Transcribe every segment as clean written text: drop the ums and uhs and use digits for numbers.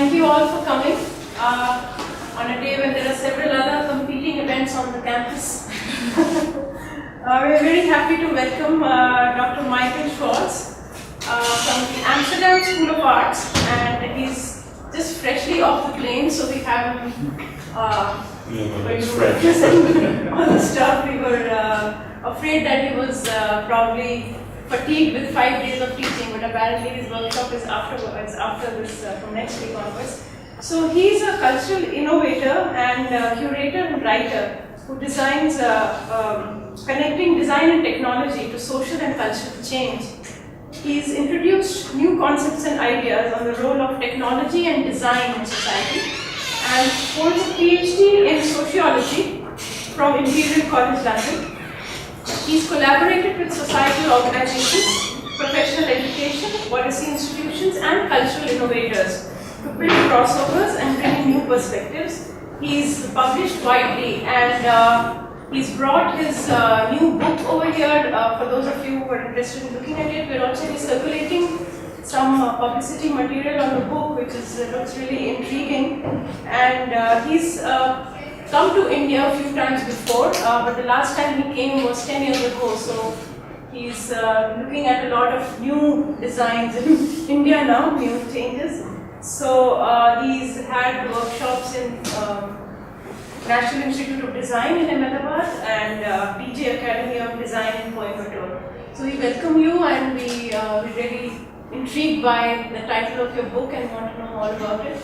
thank you all for coming on a day when there are several other competing events on the campus. We're very happy to welcome Dr. Michiel Schwarz from the Amsterdam School of Arts, and he's just freshly off the plane, so we have him when we were presenting all the stuff. We were afraid that he was probably fatigued with 5 days of teaching, but apparently his workshop is afterwards, after this, from next week onwards. So he's a cultural innovator and curator and writer who designs connecting design and technology to social and cultural change. He's introduced new concepts and ideas on the role of technology and design in society, and holds a PhD in sociology from Imperial College, London. He's collaborated with societal organizations, professional education, policy institutions, and cultural innovators to build crossovers and bring in new perspectives. He's published widely, and he's brought his new book over here. For those of you who are interested in looking at it, we're also circulating some publicity material on the book, which looks really intriguing. And he's come to India a few times before, but the last time he came was 10 years ago. So he's looking at a lot of new designs in India now, new changes. So he's had workshops in National Institute of Design in Ahmedabad and PJ Academy of Design in Coimbatore. So we welcome you, and we're really intrigued by the title of your book and want to know all about it.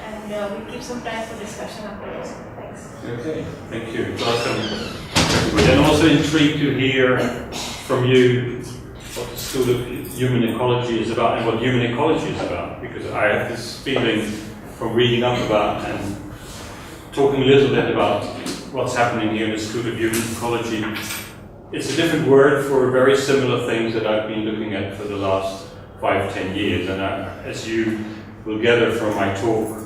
And we'll keep some time for discussion afterwards. Thanks. Okay, thank you. Welcome. And also intrigued to hear from you what the School of Human Ecology is about and what human ecology is about, because I have this feeling from reading up about and talking a little bit about what's happening here in the School of Human Ecology. It's a different word for very similar things that I've been looking at for the last 5-10 years, and as you will gather from my talk,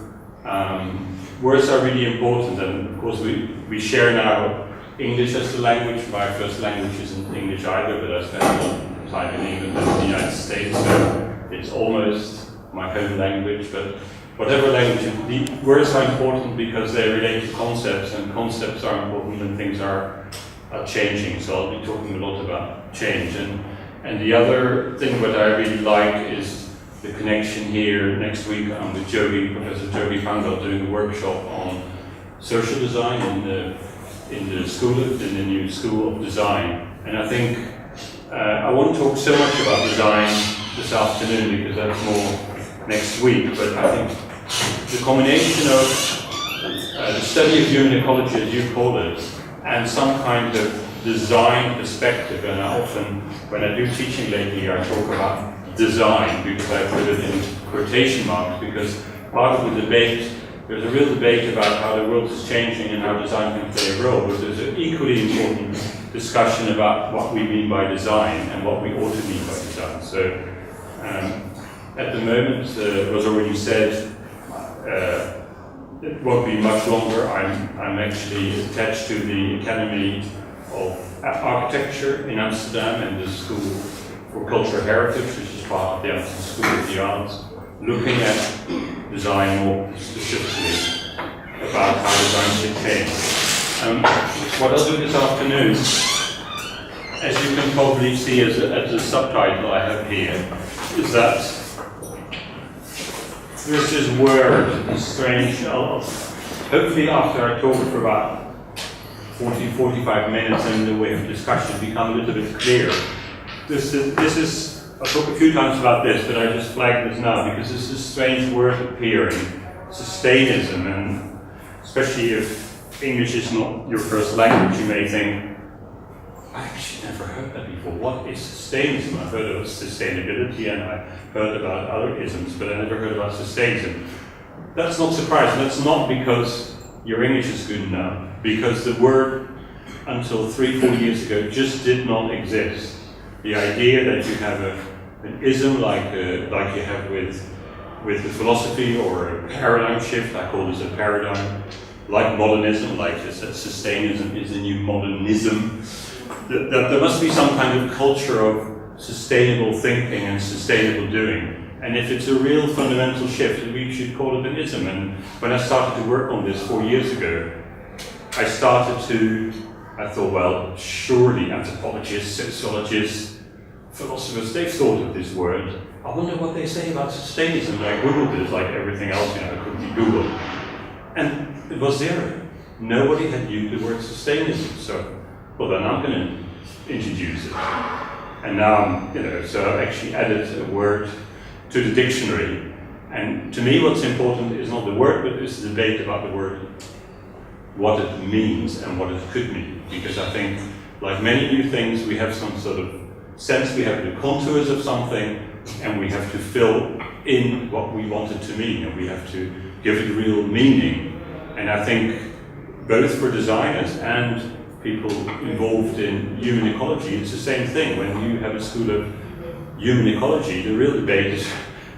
words are really important, and of course we share now English as the language. My first language isn't English either, but I spent a lot of time in England and the United States, so it's almost my home language. But whatever language, the words are important because they relate to concepts, and concepts are important when things are changing. So I'll be talking a lot about change. And the other thing that I really like is the connection here. Next week I'm with Professor Jogi Pangal, doing a workshop on social design in the new School of Design. And I think I won't talk so much about design this afternoon because that's more next week, but I think the combination of the study of human ecology, as you call it, and some kind of design perspective, and I often, when I do teaching lately, I talk about design because I put it in quotation marks, because part of the debate, there's a real debate about how the world is changing and how design can play a role, but there's an equally important discussion about what we mean by design and what we ought to mean by design. So at the moment, it was already said, it won't be much longer. I'm actually attached to the Academy of Architecture in Amsterdam and the School for Cultural Heritage, which is part of the Amsterdam School of the Arts, looking at design more specifically, about how design should change. What I'll do this afternoon, as you can probably see as a subtitle I have here, is that there's this word, this strange, hopefully after I talk for about 40-45 minutes and the way of discussion become a little bit clearer. This is, I'll talk a few times about this, but I just flag this now because this is a strange word appearing, Sustainism, and especially if English is not your first language, you may think, I actually never heard that before. What is Sustainism? I've heard of sustainability and I heard about other isms, but I never heard about Sustainism. That's not surprising. That's not because your English is good enough, because the word until 3-4 years ago just did not exist. The idea that you have an ism like you have with the philosophy, or a paradigm shift, I call this a paradigm, like modernism, like Sustainism is a new modernism, that there must be some kind of culture of sustainable thinking and sustainable doing. And if it's a real fundamental shift, we should call it an ism. And when I started to work on this 4 years ago, I thought, well, surely anthropologists, sociologists, philosophers, they've thought of this word. I wonder what they say about Sustainism. I Googled it, like everything else, I couldn't Google. And it was zero. Nobody had used the word Sustainism. So, well, then I'm going to introduce it. And now, so I've actually added a word to the dictionary. And to me, what's important is not the word, but it's the debate about the word, what it means and what it could mean. Because I think, like many new things, we have some sort of sense, we have the contours of something, and we have to fill in what we want it to mean, and we have to give it real meaning. And I think both for designers and people involved in human ecology, it's the same thing. When you have a school of human ecology, the real debate is,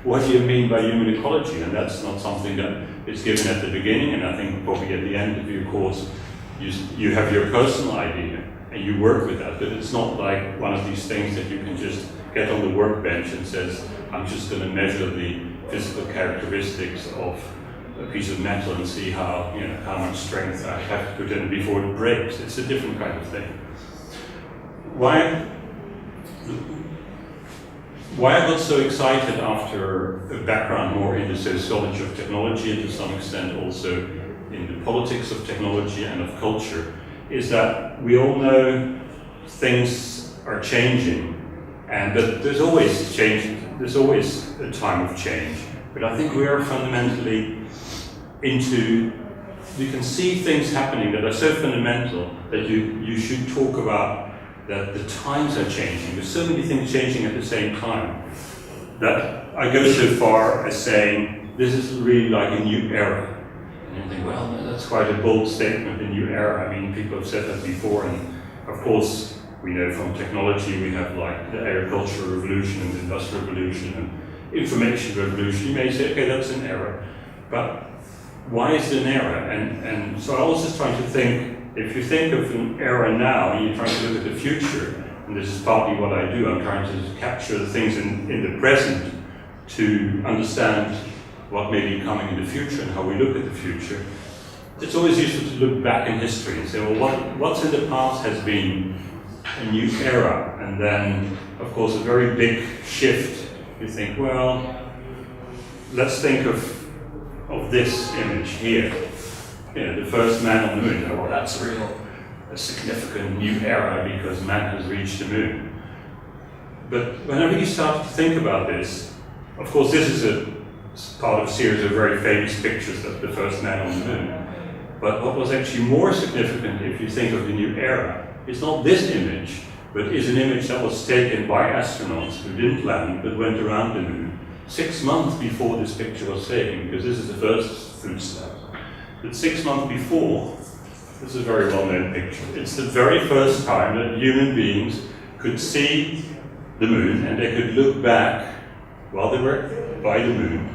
what do you mean by human ecology? And that's not something that is given at the beginning, and I think probably at the end of your course, you have your personal idea, and you work with that, but it's not like one of these things that you can just get on the workbench and says, I'm just going to measure the physical characteristics of a piece of metal and see how much strength I have to put in before it breaks. It's a different kind of thing. Why I got so excited after a background more in the sociology of technology and to some extent also in the politics of technology and of culture is that we all know things are changing, and that there's always change, there's always a time of change. But I think we are fundamentally you can see things happening that are so fundamental that you should talk about that the times are changing. There's so many things changing at the same time that I go so far as saying this is really like a new era. And you think, well, that's quite a bold statement, a new era. I mean, people have said that before, and of course we know from technology we have like the agricultural revolution and the industrial revolution and information revolution. You may say, okay, that's an era, but why is it an era? And so I was just trying to think, if you think of an era now and you're trying to look at the future, and this is partly what I do, I'm trying to capture the things in the present to understand what may be coming in the future and how we look at the future. It's always useful to look back in history and say, well, what's in the past has been a new era, and then, of course, a very big shift. You think, well, let's think of this image here. The first man on the moon. Well, that's a significant new era because man has reached the moon. But when I really started to think about this, of course, this is a part of a series of very famous pictures of the first man on the moon. But what was actually more significant, if you think of the new era, is not this image, but is an image that was taken by astronauts who didn't land but went around the moon 6 months before this picture was taken, because this is the first footstep. But 6 months before, this is a very well-known picture. It's the very first time that human beings could see the moon, and they could look back while they were by the moon,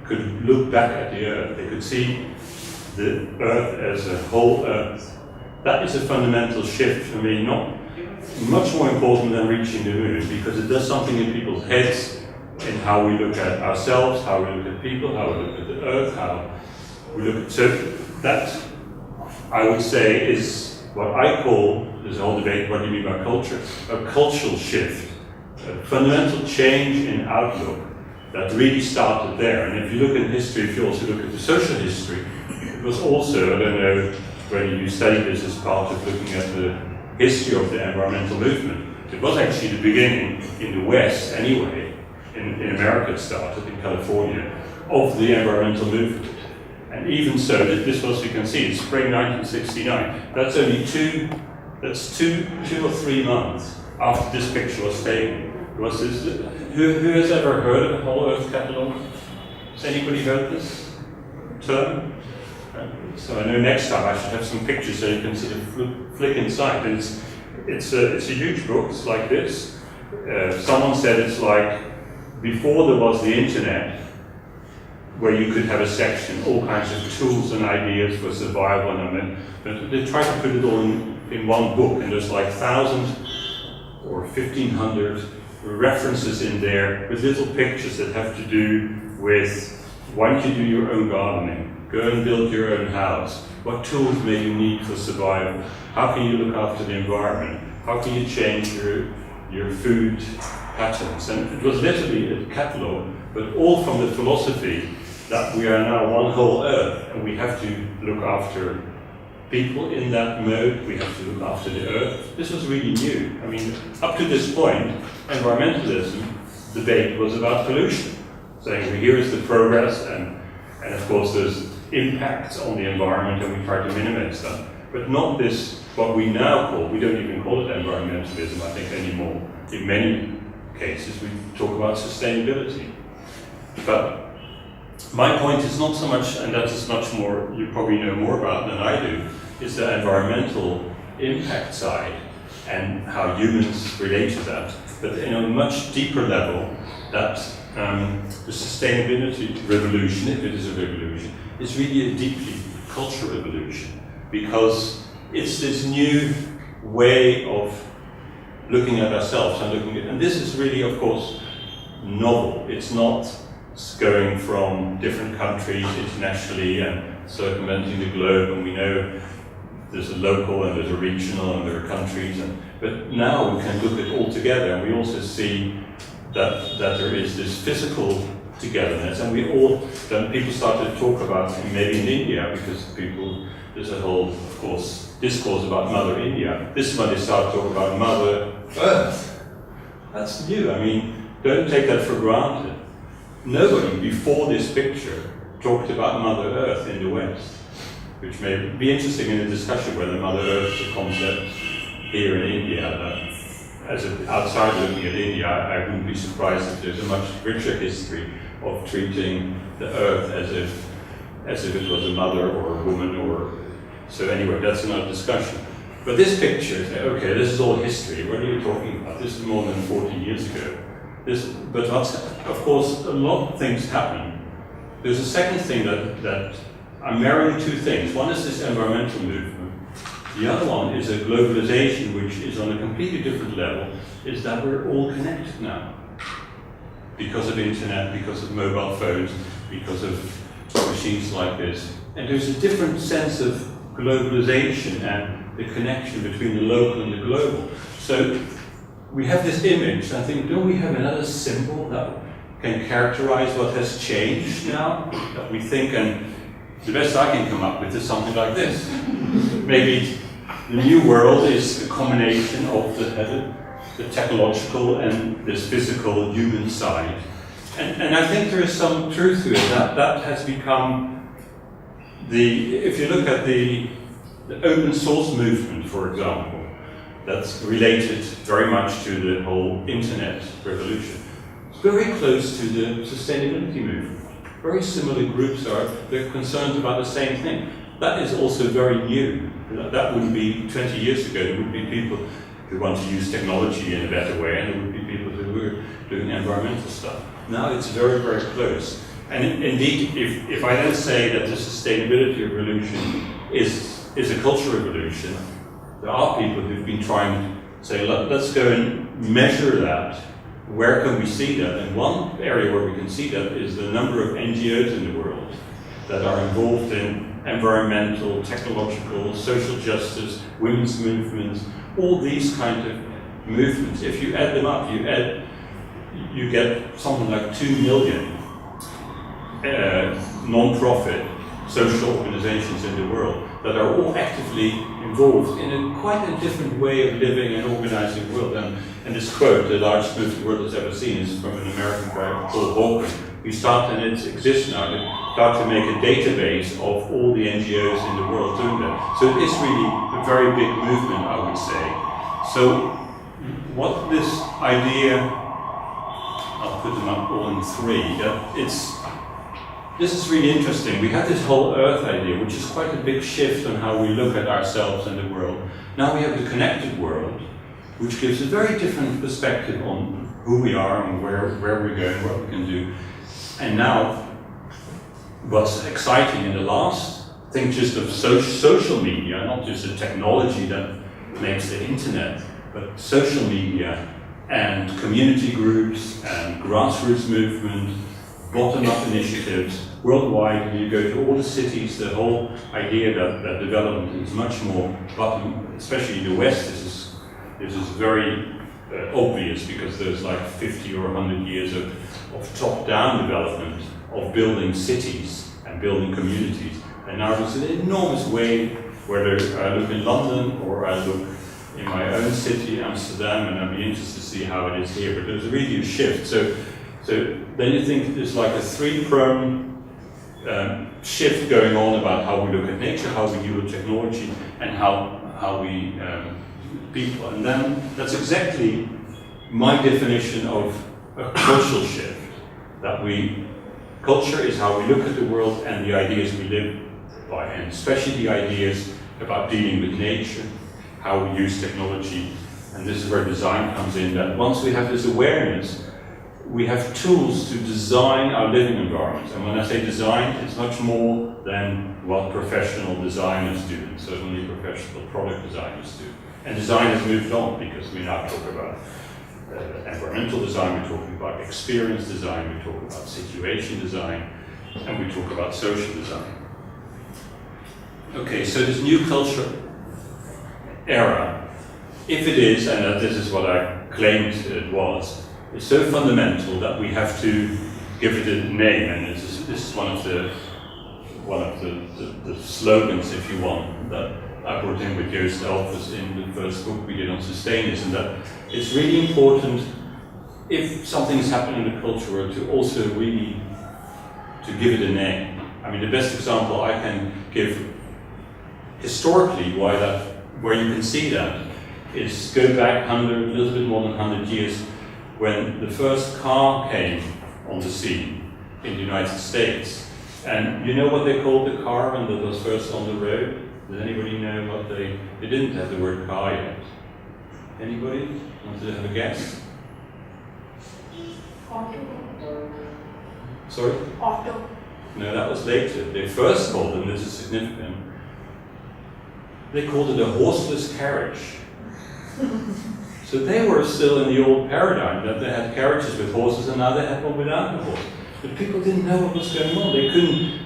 could look back at the Earth. They could see the Earth as a whole Earth. That is a fundamental shift for me, not much more important than reaching the moon, because it does something in people's heads in how we look at ourselves, how we look at people, how we look at the Earth, how we look at. So that, I would say, is what I call, there's a whole debate, what do you mean by culture? A cultural shift, a fundamental change in outlook that really started there. And if you look at history, if you also look at the social history, it was also, I don't know whether you study this as part of looking at the history of the environmental movement. It was actually the beginning, in the West anyway, in America it started, in California, of the environmental movement. And even so, this was, you can see, it's spring 1969. That's only two or 3 months after this picture was taken. Was this, who has ever heard of a whole Earth catalogue? Has anybody heard this term? So I know next time I should have some pictures so you can sort of flick inside. And it's a huge book, it's like this. Someone said it's like, before there was the internet, where you could have a section, all kinds of tools and ideas for survival, but they tried to put it all in one book, and there's like 1,000 or 1,500 references in there with little pictures that have to do with why don't you do your own gardening, go and build your own house, what tools may you need for survival, how can you look after the environment, how can you change your food patterns. And it was literally a catalogue, but all from the philosophy that we are now one whole earth and we have to look after people in that mode, we have to look after the earth. This was really new. I mean, up to this point, environmentalism debate was about pollution, saying, well, here is the progress, and of course there's impacts on the environment and we try to minimize them. But not this, what we now call, we don't even call it environmentalism, I think, anymore. In many cases, we talk about sustainability. But my point is not so much, and that is much more, you probably know more about than I do, is the environmental impact side and how humans relate to that. But in a much deeper level, that the sustainability revolution, if it is a revolution, is really a deeply cultural revolution, because it's this new way of looking at ourselves and this is really, of course, novel. It's not going from different countries internationally and circumventing the globe, and we know there's a local and there's a regional and there are countries, but now we can look at it all together, and we also see that there is this physical togetherness, and people started to talk about, maybe in India, because there's a whole, of course, discourse about Mother India. This is when they start talking about Mother Earth. That's new. I mean, don't take that for granted. Nobody before this picture talked about Mother Earth in the West, which may be interesting in a discussion whether Mother Earth is a concept here in India. As an outsider looking at India, I wouldn't be surprised if there's a much richer history of treating the Earth as if it was a mother or a woman, or so. Anyway, that's another discussion. But this picture, okay, this is all history. What are you talking about? This is more than 40 years ago. But of course, a lot of things happen. There's a second thing that I'm marrying two things. One is this environmental movement. The other one is a globalization, which is on a completely different level, is that we're all connected now. Because of internet, because of mobile phones, because of machines like this. And there's a different sense of globalization and the connection between the local and the global. So we have this image, I think, don't we have another symbol that can characterize what has changed now? That we think, and the best I can come up with is something like this. Maybe the new world is a combination of the technological and this physical human side. And I think there is some truth to it, that has become if you look at the open source movement, for example, that's related very much to the whole internet revolution. It's very close to the sustainability movement. Very similar groups they're concerned about the same thing. That is also very new. That wouldn't be 20 years ago. There would be people who want to use technology in a better way, and there would be people who were doing environmental stuff. Now it's very, very close. And indeed, if I then say that the sustainability revolution is a cultural revolution, there are people who've been trying to say, let's go and measure that. Where can we see that? And one area where we can see that is the number of NGOs in the world that are involved in environmental, technological, social justice, women's movements, all these kind of movements. If you add them up, you get something like 2 million non-profit social organizations in the world that are all actively involved in quite a different way of living and organizing the world. And this quote, the largest movement the world has ever seen, is from an American guy called Walker. We start, and it exists now, to start to make a database of all the NGOs in the world doing that. So it is really a very big movement, I would say. So what this idea, I'll put them up all in three, this is really interesting. We have this whole Earth idea, which is quite a big shift on how we look at ourselves and the world. Now we have the connected world, which gives a very different perspective on who we are and where we're going, what we can do. And now, what's exciting in the last, think just of social media, not just the technology that makes the internet, but social media and community groups and grassroots movement, bottom-up initiatives worldwide. When you go to all the cities, the whole idea that development is much more bottom, especially in the West, this is very obvious, because there's like 50 or 100 years of top-down development of building cities and building communities. And now there's an enormous wave, whether I look in London or I look in my own city, Amsterdam, and I'd be interested to see how it is here, but there's really a shift. So then you think there's like a three-pronged shift going on about how we look at nature, how we deal with technology, and how we people. And then that's exactly my definition of a cultural shift. That culture is how we look at the world and the ideas we live by, and especially the ideas about dealing with nature, how we use technology. And this is where design comes in, that once we have this awareness, we have tools to design our living environments. And when I say design, it's much more than what professional designers do, and certainly professional product designers do. And design has moved on, because we now talk about environmental design, we're talking about experience design, we talk about situation design, and we talk about social design. Okay, so this new culture era, if it is, and this is what I claimed it was, it's so fundamental that we have to give it a name, and this is one of the slogans, if you want, that I brought in with Joost Elfers in the first book we did on Sustainism, that it's really important, if something is happening in the culture, to also really to give it a name. I mean, the best example I can give historically where you can see that is go back a little bit more than 100 years, when the first car came on the scene in the United States. And you know what they called the car when it was first on the road? Does anybody know what they didn't have the word car yet. Anybody want to have a guess? Auto. Sorry? Auto. No, that was later. They first called them, this is significant, they called it a horseless carriage. So they were still in the old paradigm, that they had carriages with horses, and now they had one without the horse. But people didn't know what was going on.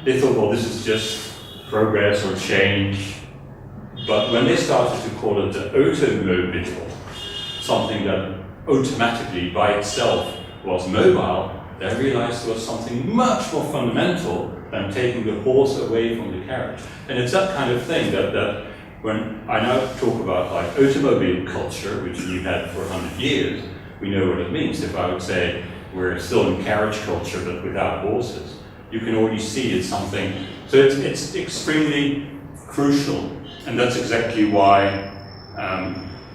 They thought, well, this is just progress or change. But when they started to call it the automobile, something that automatically by itself was mobile, they realized there was something much more fundamental than taking the horse away from the carriage. And it's that kind of thing that when I now talk about like automobile culture, which we've had for 100 years, we know what it means. If I would say we're still in carriage culture but without horses, you can already see it's something. So it's extremely crucial, and that's exactly why.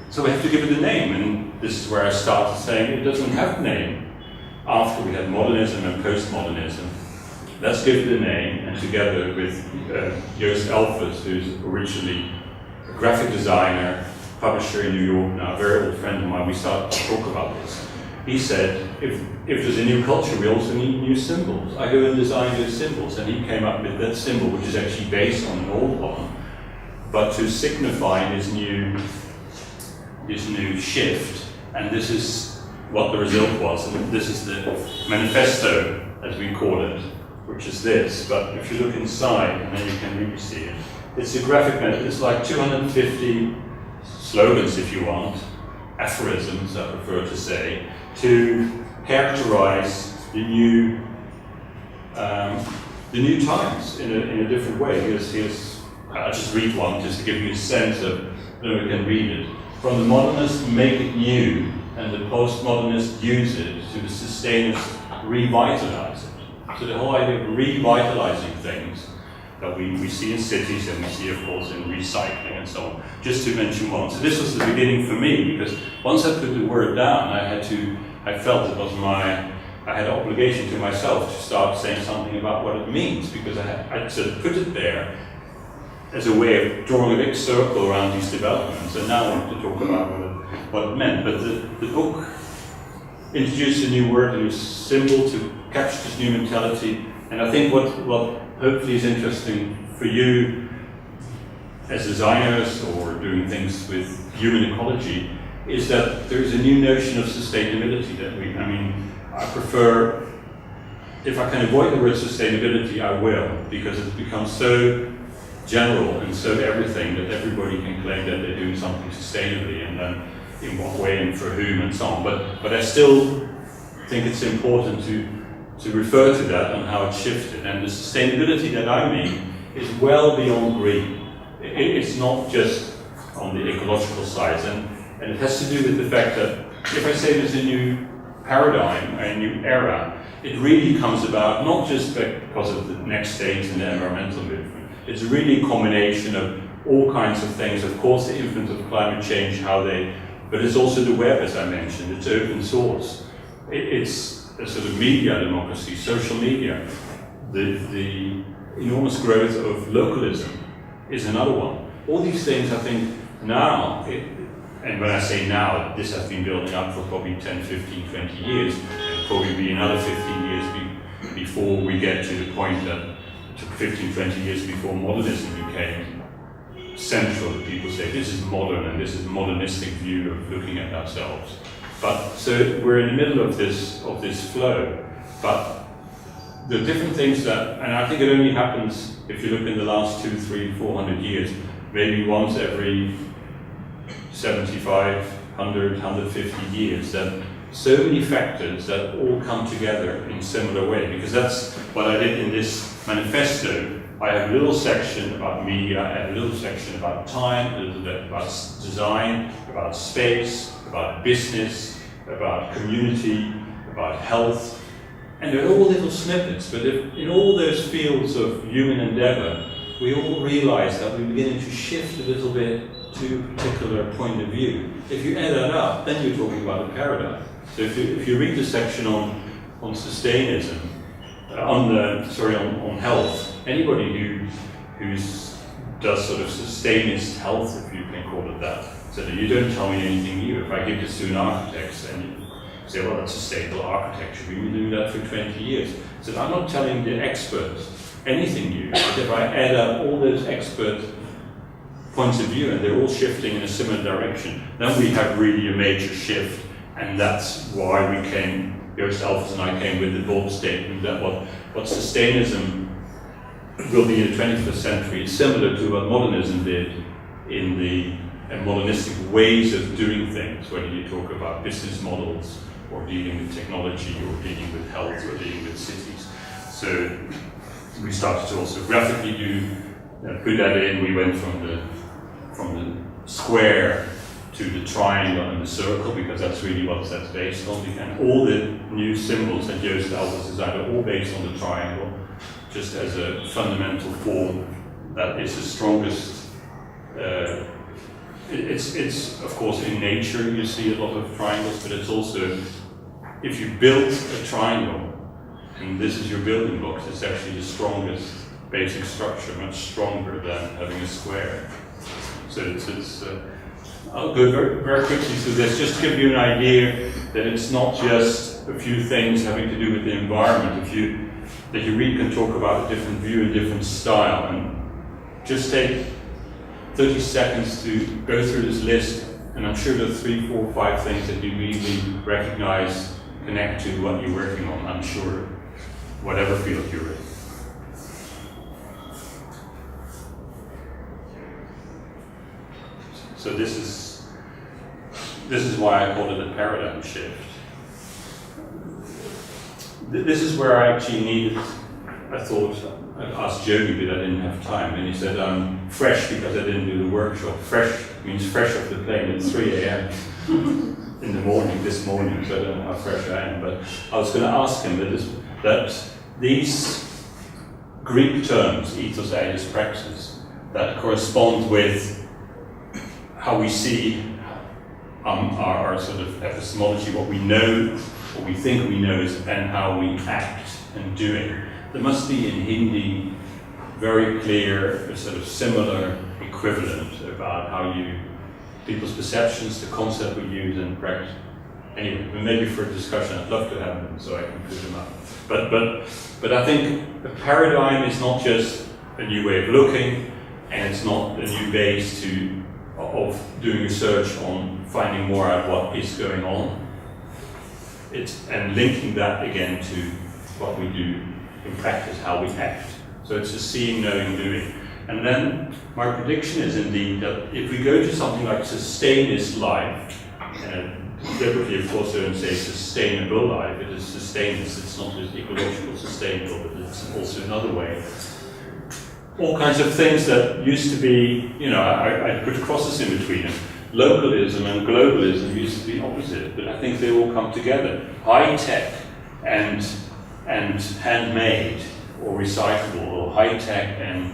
So we have to give it a name, and this is where I started saying it doesn't have a name. After we had modernism and postmodernism, let's give it a name, and together with Joost Elfers, who's originally a graphic designer, publisher in New York now, a very old friend of mine, we started to talk about this. He said, if there's a new culture, we also need new symbols. I go and design those symbols, and he came up with that symbol, which is actually based on an old one, but to signify this new shift. And this is what the result was, and this is the manifesto, as we call it, which is this. But if you look inside, and then you can really see it, it's a graphic method. It's like 250 slogans, if you want, aphorisms, I prefer to say, to characterize the new times in a different way. Here's I'll just read one just to give you a sense of, then we can read it. From the modernists, make it new, and the postmodernists use it, to the sustainists, revitalize it. So the whole idea of revitalizing things that we see in cities, and we see, of course, in recycling and so on, just to mention one. So this was the beginning for me, because once I put the word down, I felt it was I had an obligation to myself to start saying something about what it means, because I sort of put it there as a way of drawing a big circle around these developments, and now I want to talk about what it meant. But the book introduced a new word, a new symbol to capture this new mentality, and I think what hopefully is interesting for you as designers or doing things with human ecology is that there is a new notion of sustainability that I prefer, if I can avoid the word sustainability, I will, because it's become so general and so everything that everybody can claim that they're doing something sustainably, and then in what way and for whom and so on. But I still think it's important to refer to that and how it shifted. And the sustainability that I mean is well beyond green. It's not just on the ecological side, and it has to do with the fact that if I say there's a new paradigm, a new era, it really comes about not just because of the next stage in the environmental movement. It's really a combination of all kinds of things. Of course, the influence of climate change, but it's also the web, as I mentioned. It's open source. It's a sort of media democracy, social media. The enormous growth of localism is another one. All these things, I think, now, and when I say now, this has been building up for probably 10, 15, 20 years, and probably be another 15 years before we get to the point that it took 15, 20 years before modernism became central. People say this is modern, and this is a modernistic view of looking at ourselves. But so we're in the middle of this flow. But the different things that, and I think it only happens if you look in the last 200, 300, 400 years, maybe once every 75, 100, 150 years, that so many factors that all come together in similar way, because that's what I did in this manifesto. I have a little section about media, I have a little section about time, a little bit about design, about space, about business, about community, about health, and they're all little snippets, but in all those fields of human endeavor, we all realize that we're beginning to shift a little bit to a particular point of view. If you add that up, then you're talking about a paradigm. So if you read the section on Sustainism, on health, anybody who does sort of sustainist health, if you can call it that, so that you don't tell me anything new. If I give this to an architect and you say, well, that's sustainable architecture, we've been doing that for 20 years. So I'm not telling the experts anything new, but if I add up all those expert points of view and they're all shifting in a similar direction, then we have really a major shift, and that's why Joost Elfers and I came with the bold statement that what Sustainism will be in the 21st century is similar to what modernism did in the modernistic ways of doing things, whether you talk about business models or dealing with technology or dealing with health or dealing with cities. So we started to also graphically put that in. We went from the square to the triangle and the circle, because that's really what that's based on. And all the new symbols that Joost Elfers designed are all based on the triangle, just as a fundamental form that is the strongest. It's of course in nature you see a lot of triangles, but it's also, if you build a triangle and this is your building blocks, it's actually the strongest basic structure, much stronger than having a square. So I'll go very, very quickly through this, just to give you an idea that it's not just a few things having to do with the environment. That you really can talk about a different view and different style, and just take 30 seconds to go through this list, and I'm sure there are 3, 4, 5 things that you really recognize, connect to what you're working on, I'm sure, whatever field you're in. So this is why I call it a paradigm shift. This is where I actually I thought, I asked Jody, but I didn't have time, and he said I'm fresh because I didn't do the workshop. Fresh means fresh off the plane at 3 a.m. in the morning, this morning, so I don't know how fresh I am, but I was going to ask him that these Greek terms, ethos, eidos, praxis, that correspond with how we see our sort of epistemology, what we know, what we think we know, and how we act and do it. There must be in Hindi very clear, sort of similar equivalent about how people's perceptions, the concept we use and practice. Anyway, maybe for a discussion, I'd love to have them so I can put them up. But I think the paradigm is not just a new way of looking, and it's not a new base to of doing research on finding more out what is going on, and linking that again to what we do in practice, how we act. So it's a seeing, knowing, doing. And then my prediction is indeed that if we go to something like Sustainis life, and deliberately of course I don't say sustainable life, it is Sustainis, it's not just ecological sustainable, but it's also another way. All kinds of things that used to be, I put crosses in between them. Localism and globalism used to be opposite, but I think they all come together. High tech and handmade or recyclable, or high tech and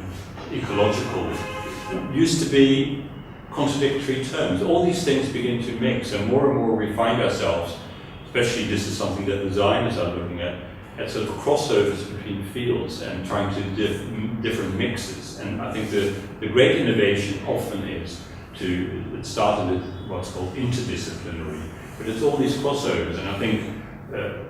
ecological used to be contradictory terms. All these things begin to mix, and more we find ourselves, especially this is something that designers are looking at sort of crossovers between fields and trying to different mixes. And I think the great innovation often is it started with what's called interdisciplinary, but it's all these crossovers. And I think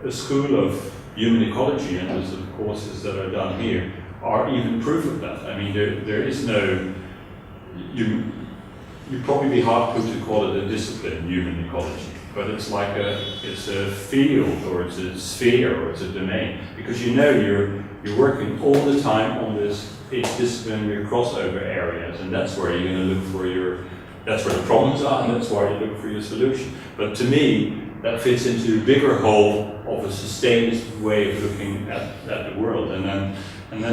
the School of Human Ecology and the sort of courses that are done here are even proof of that. I mean, there is no, you'd probably be hard put to call it a discipline, human ecology, but it's like it's a field, or it's a sphere, or it's a domain, because you're working all the time on this interdisciplinary crossover areas, and that's where you're going to look for that's where the problems are, and that's why you look for your solution. But to me, that fits into a bigger whole of a sustainist way of looking at the world, and then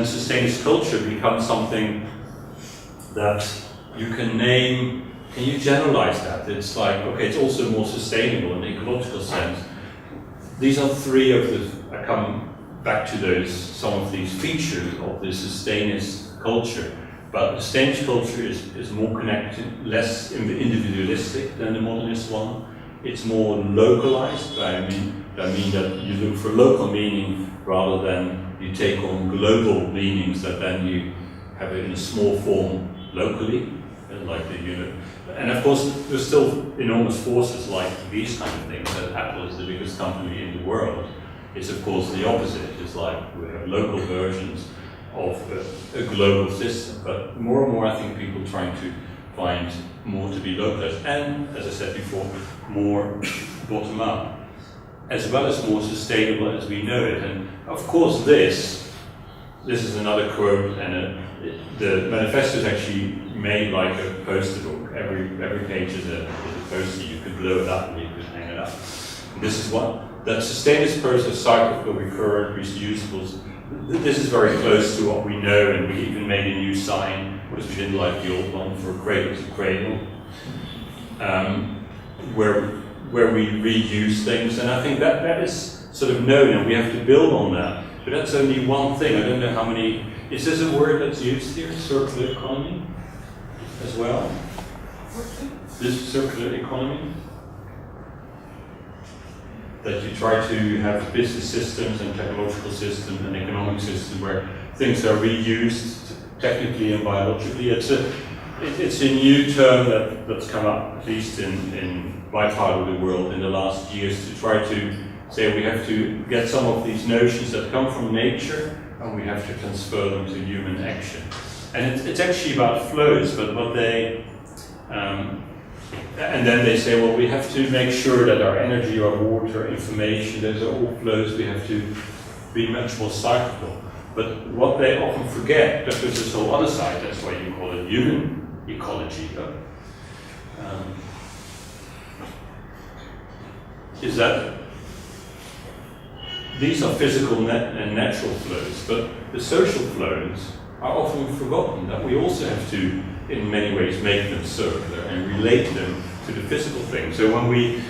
sustainist culture becomes something that you can name. Can you generalize that? It's like, okay, it's also more sustainable in the ecological sense. These are three of the, I come back to some of these features of the sustainist culture. But the sustainist culture is more connected, less individualistic than the modernist one. It's more localized. I mean that you look for local meaning rather than you take on global meanings that then you have it in a small form locally, like and of course there's still enormous forces like these kind of things. That Apple is the biggest company in the world. It's of course the opposite. It's like we have local versions of a global system, but more and more I think people trying to find more to be localized, and as I said before, more bottom up, as well as more sustainable as we know it. And of course this is another quote, and the manifesto is actually made like a poster book. Every page is a poster. You could blow it up and you could hang it up. And this is what that sustainist process, cyclical, recurrent, reusable. This is very close to what we know, and we even made a new sign, because we didn't like the old one, for cradle to cradle, where we reuse things. And I think that is sort of known, and we have to build on that. But that's only one thing. I don't know how many. Is this a word that's used here? Circular economy, as well. This circular economy. That you try to have business systems and technological systems and economic systems where things are reused technically and biologically. It's a new term that's come up, at least in my part of the world in the last years, to try to say we have to get some of these notions that come from nature and we have to transfer them to human action. And it's actually about flows, but what they and then they say, well, we have to make sure that our energy, our water, information, those are all flows, we have to be much more cyclical. But what they often forget, that there's this whole other side, that's why you call it human ecology, is that these are physical and natural flows, but the social flows are often forgotten, that we also have to, in many ways, make them circular and relate them to the physical thing. So when we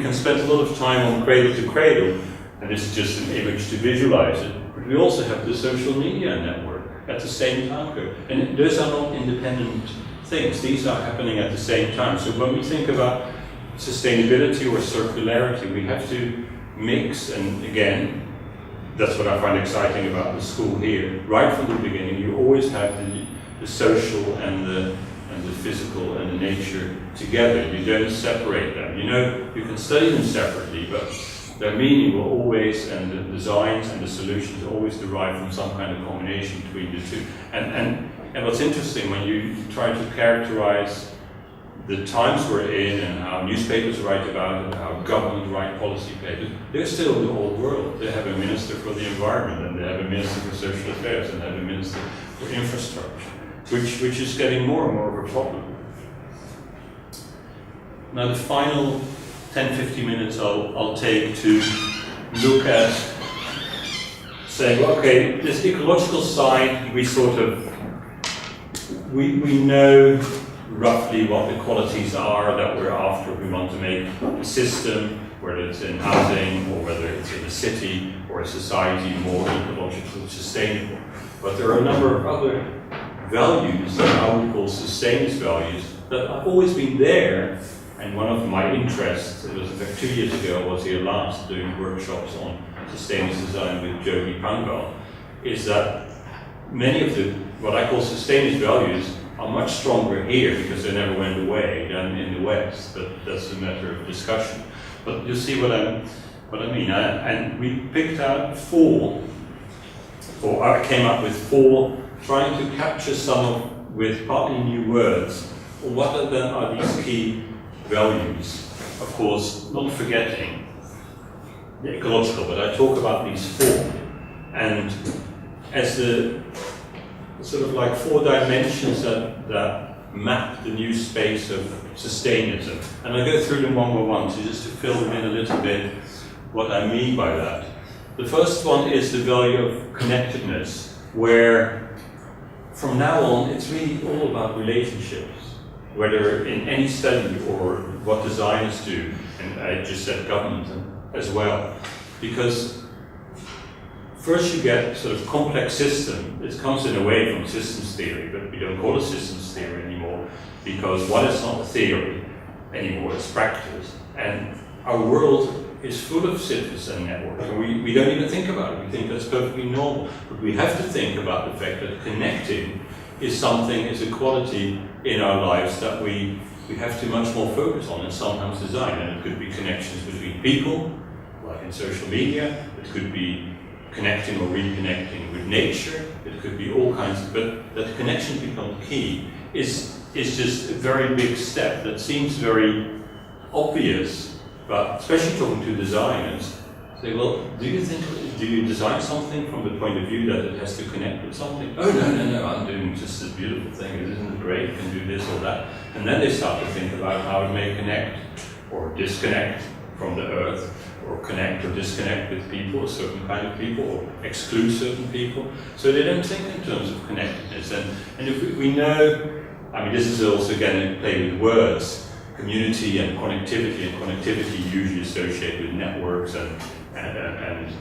can spend a lot of time on cradle to cradle, and this is just an image to visualize it, but we also have the social media network at the same time. And those are not independent things, these are happening at the same time. So when we think about sustainability or circularity, we have to mix, and again, that's what I find exciting about the school here. Right from the beginning, you always have the social and the physical and the nature together. You don't separate them. You can study them separately, but their meaning will always, and the designs and the solutions always derive from some kind of combination between the two. And what's interesting, when you try to characterize the times we're in and how newspapers write about it, how government write policy papers, they're still the old world. They have a minister for the environment, and they have a minister for social affairs, and they have a minister for infrastructure, which is getting more and more of a problem. Now the final 10-15 minutes I'll take to look at saying, okay, this ecological side, we know roughly what the qualities are that we're after. We want to make a system, whether it's in housing or whether it's in a city or a society, more ecologically sustainable. But there are a number of other values that I would call sustainist values that have always been there. And one of my interests, it was about 2 years ago, I was here last doing workshops on sustainable design with Jody Pangal, is that many of the, what I call sustainist values, are much stronger here because they never went away than in the West, but that's a matter of discussion. But you'll see what I mean. And we picked out I came up with four, trying to capture some of, with partly new words, what then are these key values. Of course, not forgetting the ecological, but I talk about these four. And as the sort of like four dimensions that map the new space of Sustainism. And I go through them one by one, so just to fill them in a little bit what I mean by that. The first one is the value of connectedness, where from now on it's really all about relationships, whether in any study or what designers do, and I just said government as well, because first you get sort of complex system. It comes in a way from systems theory, but we don't call it systems theory anymore, because what is not a theory anymore, it's practice. And our world is full of citizen networks, and we don't even think about it. We think that's perfectly normal. But we have to think about the fact that connecting is a quality in our lives that we have to much more focus on and sometimes design. And it could be connections between people, like in social media. It could be connecting or reconnecting with nature. It could be all kinds of, but that connection becomes key is just a very big step that seems very obvious, but especially talking to designers, say, well, do you design something from the point of view that it has to connect with something? Oh, no, I'm doing just this beautiful thing, isn't it great, you can do this or that. And then they start to think about how it may connect or disconnect from the earth, or connect or disconnect with people, a certain kind of people, or exclude certain people. So they don't think in terms of connectedness. And if we know, I mean, this is also again a play with words, community and connectivity usually associated with networks and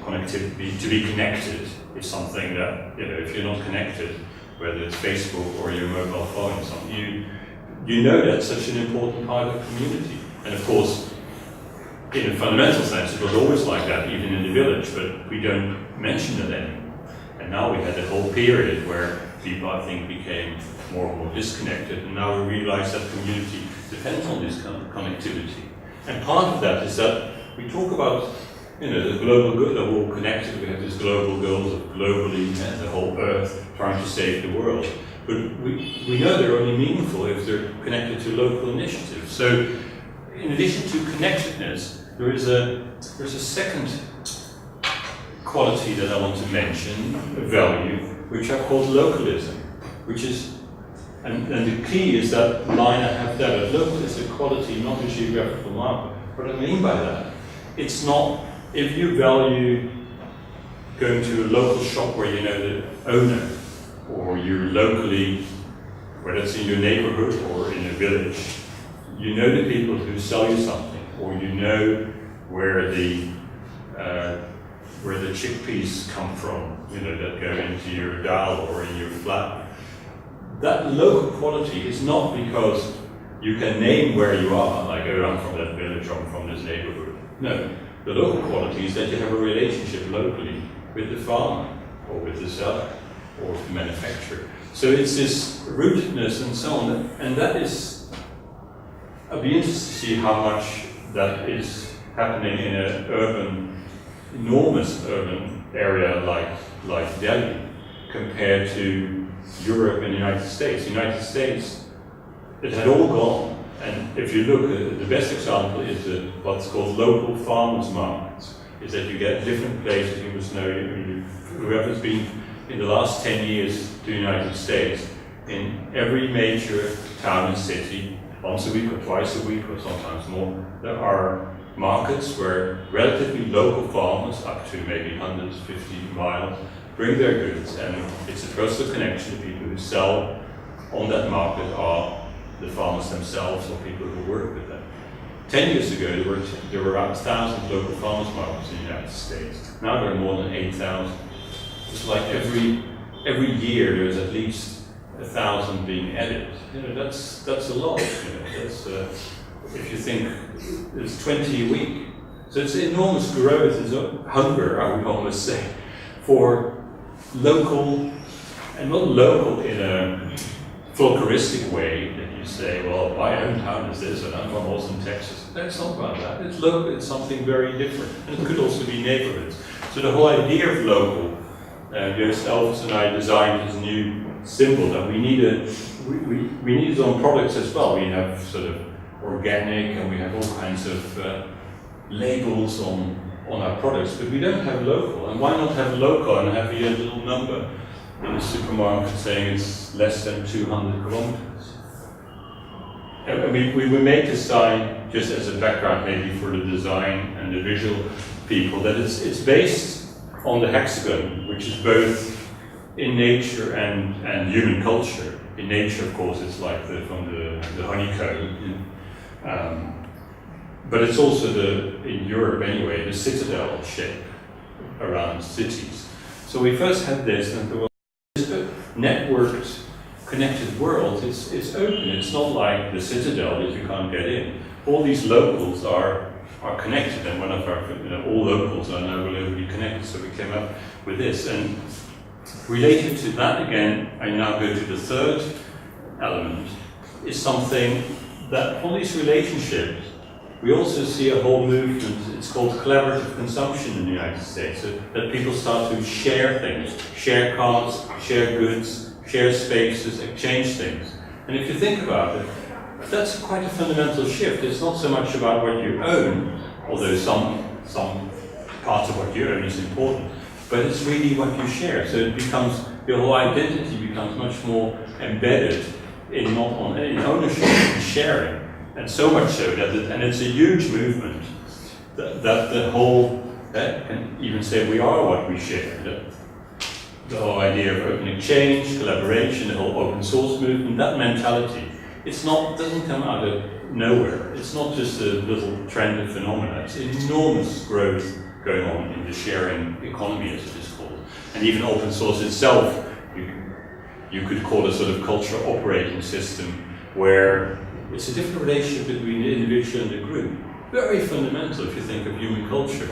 connectivity. To be connected is something that, if you're not connected, whether it's Facebook or your mobile phone, something, you know that's such an important part of the community. And of course, in a fundamental sense, it was always like that, even in the village, but we don't mention it anymore. And now we had a whole period where people, I think, became more and more disconnected, and now we realize that community depends on this kind of connectivity. And part of that is that we talk about, the global good, that we're all connected, we have these global goals of globally and the whole earth trying to save the world. But we know they're only meaningful if they're connected to local initiatives. So in addition to connectedness, there's a second quality that I want to mention, a value, which I call localism, which is, and the key is that line I have there, that local is a quality, not a geographical marker. What I mean by that, it's not, if you value going to a local shop where you know the owner, or you're locally, whether it's in your neighborhood or in a village, you know the people who sell you something, or you know where the chickpeas come from, that go into your dal or in your flat. That local quality is not because you can name where you are, like, oh, I'm from that village, or I'm from this neighborhood. No, the local quality is that you have a relationship locally with the farmer, or with the seller, or with the manufacturer. So it's this rootedness and so on, and that is, I'd be interested to see how much that is happening in an enormous urban area like Delhi, compared to Europe and the United States. The United States, it had all gone, And if you look, the best example is what's called local farmers markets. Is that you get different places. You must know, whoever's been in the last 10 years to the United States, in every major town and city, once a week or twice a week or sometimes more, there are markets where relatively local farmers, up to maybe 150 miles, bring their goods, and it's a personal connection. The people who sell on that market are the farmers themselves or people who work with them. 10 years ago, there were around 1,000 local farmers markets in the United States. Now there are more than 8,000. It's like every year there's at least 1,000 being added. That's a lot. That's if you think there's 20 a week. So it's enormous growth, it's hunger, I would almost say, for local, and not local in a folkloristic way that you say, well, my hometown is this and I'm from Austin, Texas. No, it's not about that. It's local, it's something very different. And it could also be neighborhoods. So the whole idea of local, Joost Elvis and I designed this new symbol that we need it on products as well. We have sort of organic and we have all kinds of labels on our products, but we don't have local. And why not have local and have a little number in the supermarket saying it's less than 200 kilometers? And we made this sign just as a background maybe for the design and the visual people, that it's based on the hexagon, which is both in nature and human culture. In nature, of course, it's like from the honeycomb. But it's also in Europe anyway, the citadel shape around cities. So we first had this, and there was this networked, connected world. It's open. It's not like the citadel that you can't get in. All these locals are connected, and one of our, all locals are now globally connected. So we came up with this, and related to that again, I now go to the third element. Is something that on these relationships, we also see a whole movement. It's called collaborative consumption in the United States. So that people start to share things, share cars, share goods, share spaces, exchange things. And if you think about it, that's quite a fundamental shift. It's not so much about what you own, although some part of what you own is important, but it's really what you share. So it becomes, your whole identity becomes much more embedded in ownership and sharing. And so much so that, and it's a huge movement, that the whole, can even say we are what we share. The whole idea of open exchange, collaboration, the whole open source movement, that mentality, doesn't come out of nowhere. It's not just a little trend and phenomena. It's enormous growth going on in the sharing economy, as it is called. And even open source itself, you could call a sort of cultural operating system where it's a different relationship between the individual and the group. Very fundamental if you think of human culture.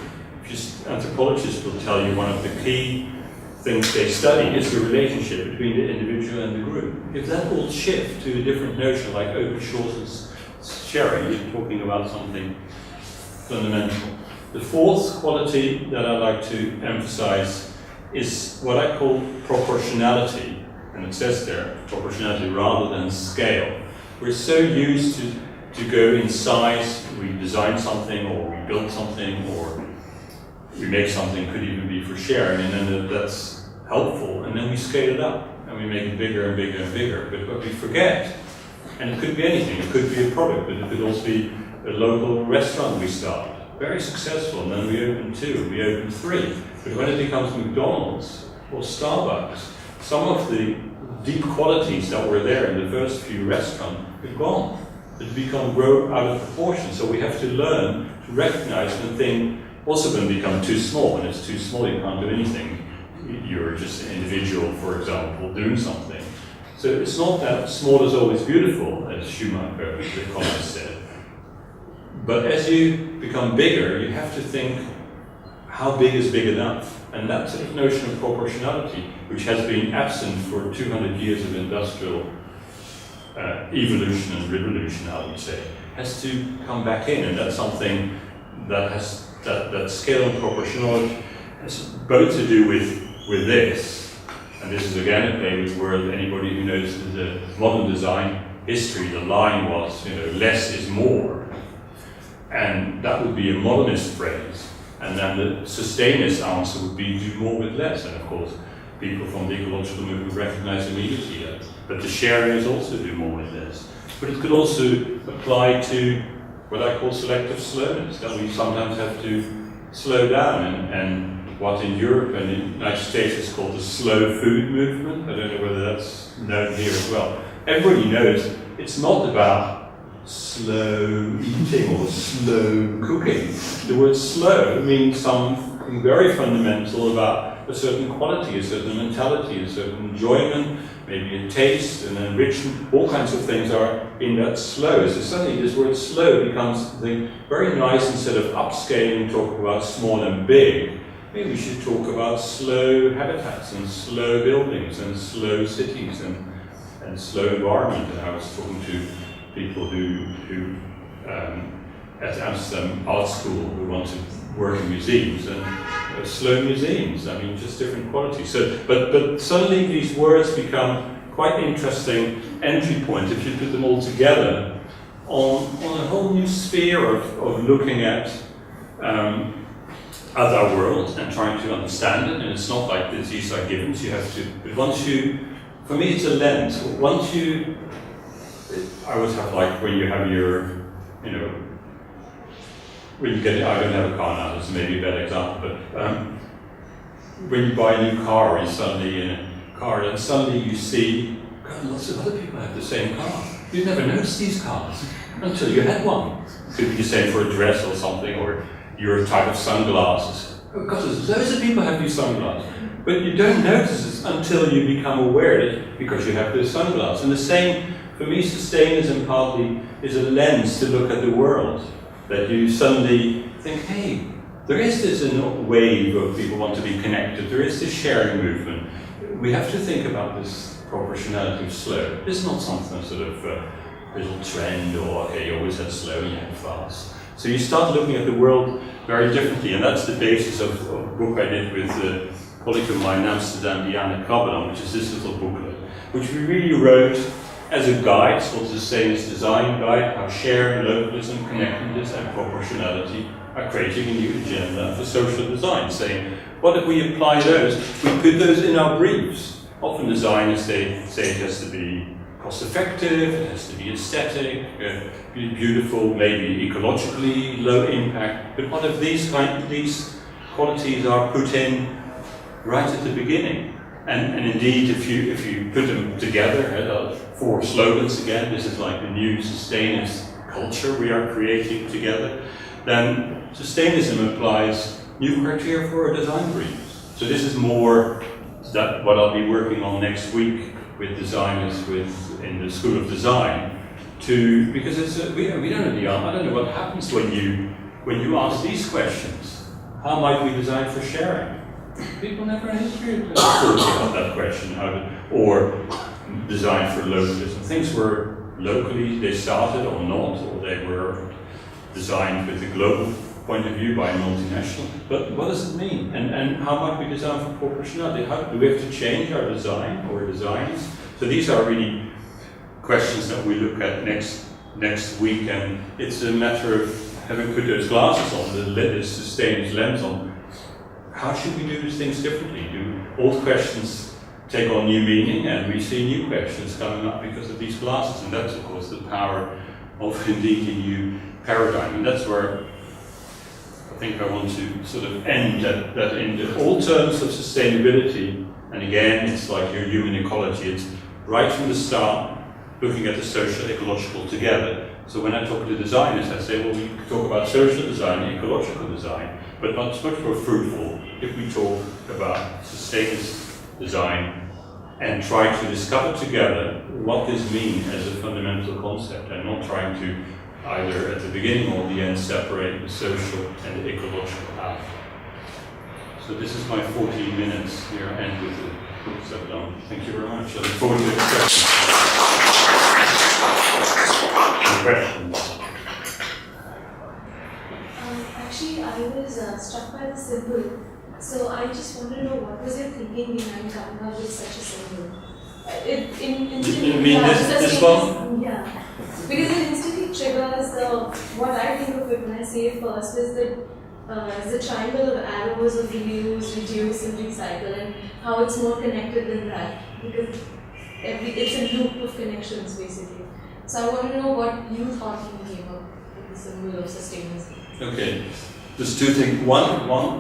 Anthropologists will tell you one of the key things they study is the relationship between the individual and the group. If that will shift to a different notion like open source sharing, you're talking about something fundamental. The fourth quality that I like to emphasize is what I call proportionality. And it says there, proportionality rather than scale. We're so used to go in size, we design something or we build something or we make something, could even be for sharing, and then that's helpful, and then we scale it up and we make it bigger and bigger and bigger. But what we forget, and it could be anything, it could be a product, but it could also be a local restaurant we start, very successful, and then we open 2, we open 3. But when it becomes McDonald's or Starbucks, some of the deep qualities that were there in the first few restaurants are gone. It's grow out of proportion. So we have to learn to recognize when things also going to become too small. When it's too small, you can't do anything. You're just an individual, for example, doing something. So it's not that small is always beautiful, as Schumacher, the economist, said. But as you become bigger, you have to think, how big is big enough? And that sort of notion of proportionality, which has been absent for 200 years of industrial evolution and revolution, I would say, has to come back in. And that's something that has that scale and proportionality has both to do with this. And this is again a famous word. Anybody who knows the modern design history, the line was, less is more. And that would be a modernist phrase. And then the sustainist answer would be do more with less. And of course, people from the ecological movement recognize immediately that. But the sharing is also do more with less. But it could also apply to what I call selective slowness, that we sometimes have to slow down. And what in Europe and in the United States is called the slow food movement. I don't know whether that's known here as well. Everybody knows it's not about slow eating or slow cooking. The word slow means something very fundamental about a certain quality, a certain mentality, a certain enjoyment, maybe a taste, and enrichment. All kinds of things are in that slow. So suddenly this word slow becomes something very nice. Instead of upscaling, talk about small and big. Maybe we should talk about slow habitats and slow buildings and slow cities and slow environment. And I was talking to people who at Amsterdam Art School who want to work in museums and slow museums. I mean, just different qualities. So, but suddenly these words become quite interesting entry points if you put them all together on a whole new sphere of looking at our world and trying to understand it. And it's not like these are givens. You have to. But once you, for me, it's a lens. Once you, I always have like when you have your, when you get, I don't have a car now, this is maybe a bad example, but when you buy a new car, you're suddenly in a car, and suddenly you see, God, lots of other people have the same car. You'd never noticed these cars until you had one. Could be the same for a dress or something, or your type of sunglasses. Oh God, there's loads of people have these sunglasses. But you don't notice it until you become aware that because you have those sunglasses. And the same, for me, Sustainism partly is a lens to look at the world. That you suddenly think, hey, there is this wave of people want to be connected, there is this sharing movement. We have to think about this proportionality of slow. It's not something sort of little trend or, okay, you always had slow and you had fast. So you start looking at the world very differently, and that's the basis of a book I did with a colleague of mine in Amsterdam, Diana Krabbelan, which is this little booklet, which we really wrote as a guide. It's called the Sustainism Design Guide, how sharing, localism, connectedness and proportionality are creating a new agenda for social design, saying, what if we apply those? We put those in our briefs. Often designers say it has to be cost effective, it has to be aesthetic, be beautiful, maybe ecologically low impact. But what if these qualities are put in right at the beginning? And indeed, if you put them together, 4 slogans again, this is like the new sustainist culture we are creating together, then Sustainism applies new criteria for our design briefs. So this is more that what I'll be working on next week with designers in the School of Design, because we don't know the answer. I don't know what happens when you ask these questions. How might we design for sharing? People never in history about that question, or design for localism. Things were locally, they started or not, or they were designed with a global point of view by a multinational. But what does it mean? And how might we design for proportionality? How do we have to change our design or designs? So these are really questions that we look at next week, and it's a matter of having put those glasses on, the sustained lens on. How should we do things differently? Do old questions take on new meaning, and we see new questions coming up because of these glasses? And that's, of course, the power of indeed a new paradigm. And that's where I think I want to sort of end that in the all terms of sustainability. And again, it's like your human ecology. It's right from the start, looking at the social ecological together. So when I talk to designers, I say, well, we talk about social design and ecological design, but much more fruitful if we talk about sustainable design and try to discover together what this means as a fundamental concept, and not trying to either at the beginning or the end separate the social and the ecological out. So this is my 14 minutes here, I end with the books I've done. Thank you very much. I look forward to the questions. Actually, I was struck by the symbol. So I just want to know what was your thinking behind coming up with such a symbol? You mean this one? Yeah. Because it instantly triggers what I think of it when I say it first is that the triangle of arrows of reuse, reduce, and recycle, and how it's more connected than that. Because it's a loop of connections basically. So I want to know what you thought when you came up with the symbol of Sustainism. Okay. There's two things.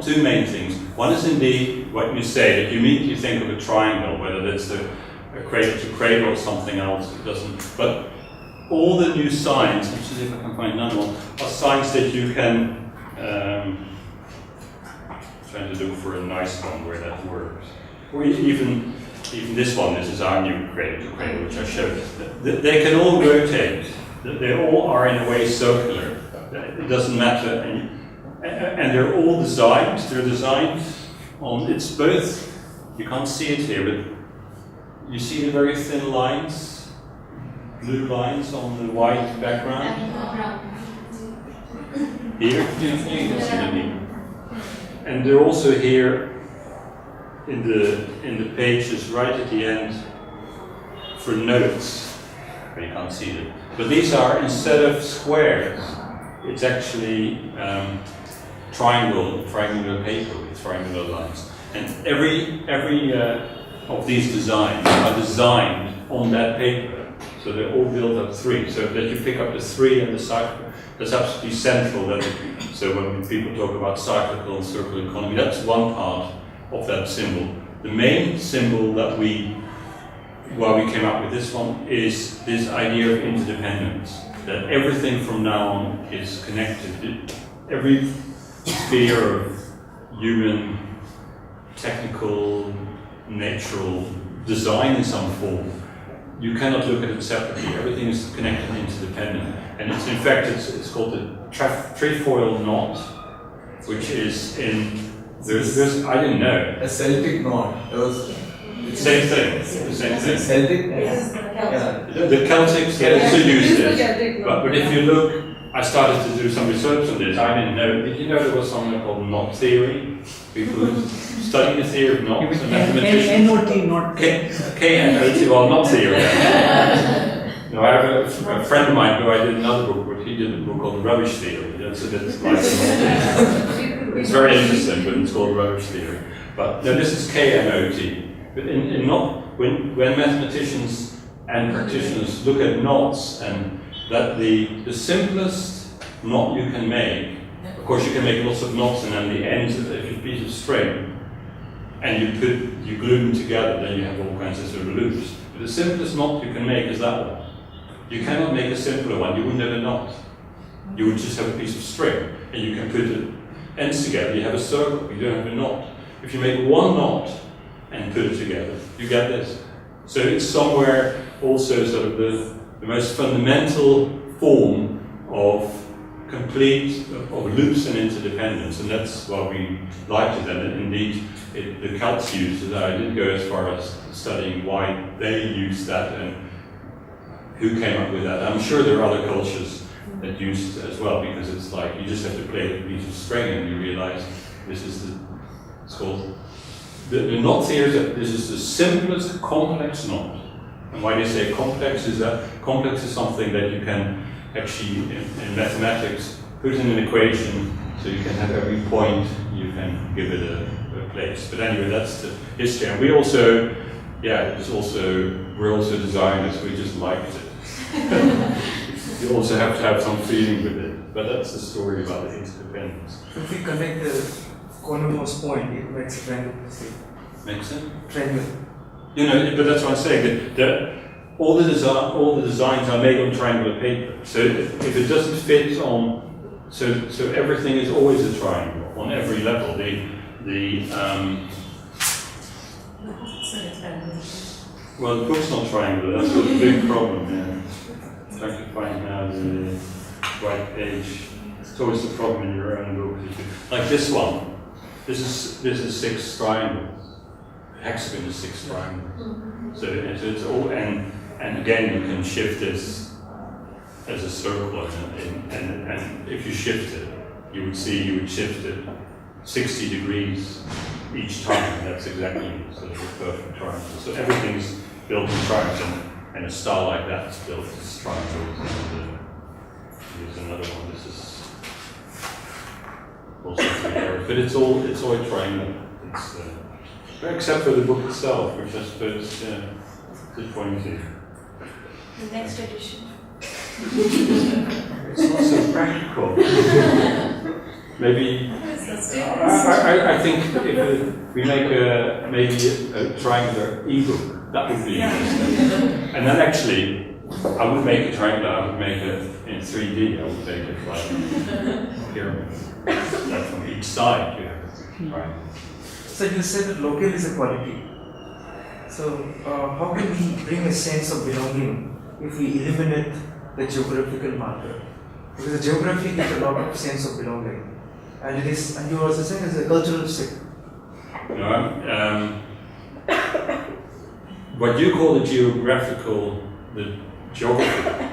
Two main things. One is indeed what you say, that you immediately think of a triangle, whether that's a cradle to cradle or something else, it doesn't. But all the new signs, let's see if I can find another one, are signs that you can, trying to look for a nice one where that works. Or even this one, this is our new cradle to cradle, which I showed. They can all rotate. They all are in a way circular. It doesn't matter. And they're all designed. They're designed on, it's both, you can't see it here, but you see the very thin lines, blue lines on the white background? Here? You can see them here. And they're also here in the pages right at the end for notes. You can't see them. But these are, instead of squares, it's actually triangular paper with triangular lines. And every of these designs are designed on that paper. So they're all built up three. So that you pick up the three and the cycle, that's absolutely central. So when people talk about cyclical and circular economy, that's one part of that symbol. The main symbol why we came up with this one is this idea of interdependence. That everything from now on is connected. Every sphere of human, technical, natural design in some form, you cannot look at it separately. Everything is connected and interdependent. And it's in fact, it's called the trefoil knot, which is in, there's I didn't know. A Celtic knot. Same thing. The same thing. Celtic? Yes. The Celtics also use this. But if you look, I started to do some research on this. I didn't know. Did you know there was something called knot theory? People who study the theory of knots and mathematicians. N-O-T, not K-N-O-T, well, knot theory. No, I have a friend of mine who I did another book with. He did a book called Rubbish Theory. That's a bit like it's very interesting, but it's called Rubbish Theory. But no, this is K-N-O-T. But in knot, when mathematicians and practitioners look at knots, and that the simplest knot you can make, of course you can make lots of knots, and then the ends of a piece of string, and you glue them together, then you have all kinds of sort of loops. But the simplest knot you can make is that one. You cannot make a simpler one. You wouldn't have a knot. You would just have a piece of string, and you can put the ends together. You have a circle. You don't have a knot. If you make one knot and put it together, you get this. So it's somewhere also sort of the most fundamental form of loops and interdependence, and that's why we liked it. And indeed, the Celts used it. I did go as far as studying why they used that and who came up with that. I'm sure there are other cultures that use it as well, because it's like you just have to play with a piece of string and you realize this is it's called the knot theory. This is the simplest complex knot. And why they say complex is that complex is something that you can actually, in mathematics, put in an equation, so you can have every point, you can give it a place. But anyway, that's the history. And we also, we're also designers, we just liked it. You also have to have some feeling with it. But that's the story about the interdependence. If we connect the cornermost point, it makes a triangle. Makes sense? Triangle. You know, but that's what I'm saying. That all the designs are made on triangular paper. So if it doesn't fit on, so everything is always a triangle on every level. Well, the book's not triangular. That's a big problem. Yeah. I'm trying to find now the right page. It's always the problem in your own book. Like this one. This is 6 triangles. Hexagon is 6 triangles. So it's all, and again you can shift this as a circle, and if you shift it, you would shift it 60 degrees each time. That's exactly sort of a perfect triangle. So everything's built in triangles, and a star like that is built as triangles. And here's another one. This is also 3 arrows, but it's all a triangle. It's, except for the book itself, which I suppose is pointy. The next edition. It's not so practical. Maybe I think if we make maybe a triangular ebook, that would be interesting. And then actually, I would make a triangular. I would make it in 3D. I would make it like a pyramid. Like from each side, you have right. So you said that local is a quality. So how can we bring a sense of belonging if we eliminate the geographical marker? Because the geography gives a lot of sense of belonging. And it is, and you also saying it's a cultural shift. No, what you call the geography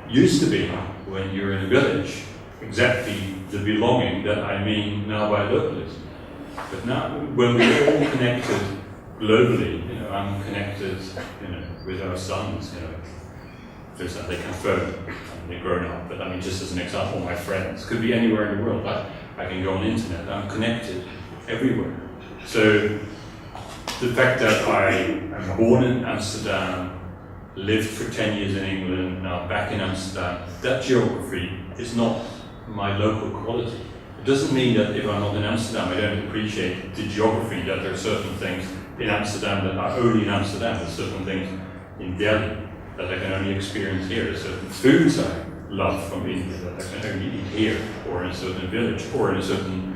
used to be, when you're in a village, exactly the belonging that I mean now by localism. But now, when we're all connected globally, I'm connected, with our sons, there's that they can phone, they're grown up, but I mean, just as an example, my friends, could be anywhere in the world, I can go on the internet, I'm connected everywhere. So, the fact that I am born in Amsterdam, lived for 10 years in England, now back in Amsterdam, that geography is not my local quality. It doesn't mean that if I'm not in Amsterdam, I don't appreciate the geography, that there are certain things in Amsterdam that are only in Amsterdam, there's certain things in Delhi that I can only experience here, there's certain foods I love from India that I can only eat here, or in a certain village, or in a certain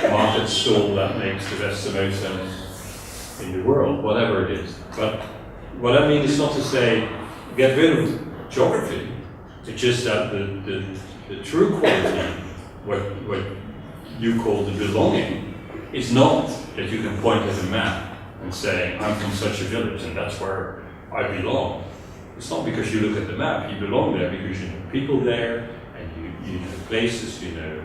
market stall that makes the best samosas in the world, whatever it is. But what I mean is not to say get rid of geography, it's just that the true quality, what you call the belonging, is not that you can point at a map and say, I'm from such a village and that's where I belong. It's not because you look at the map, you belong there because you know people there, and you know places, you're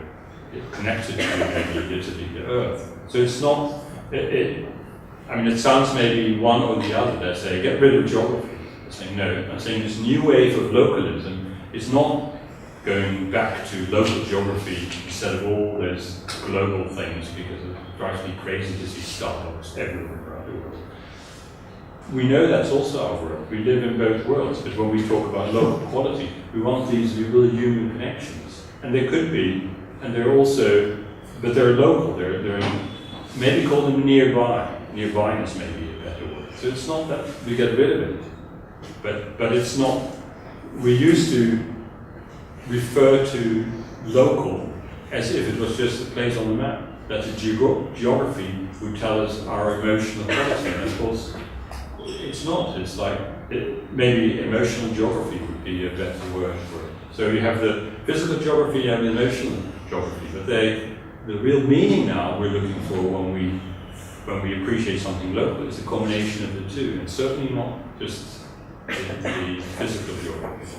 connected to maybe literally the earth. So it's not, it sounds maybe one or the other that say, get rid of geography. I'm saying no, I'm saying this new wave of localism is not going back to local geography instead of all those global things, because it drives me crazy to see startups everywhere around the world. We know that's also our world. We live in both worlds, but when we talk about local quality, we want these real human connections. And they could be, and they're also, but they're local, they're maybe call them nearby. Nearby-ness may be a better word. So it's not that we get rid of it, but it's not, we used to refer to local as if it was just a place on the map, that the geography would tell us our emotional quality, and of course it's not. It's like, maybe emotional geography would be a better word for it. So you have the physical geography and the emotional geography, but the real meaning now we're looking for when we appreciate something local is a combination of the two, and certainly not just the physical geography.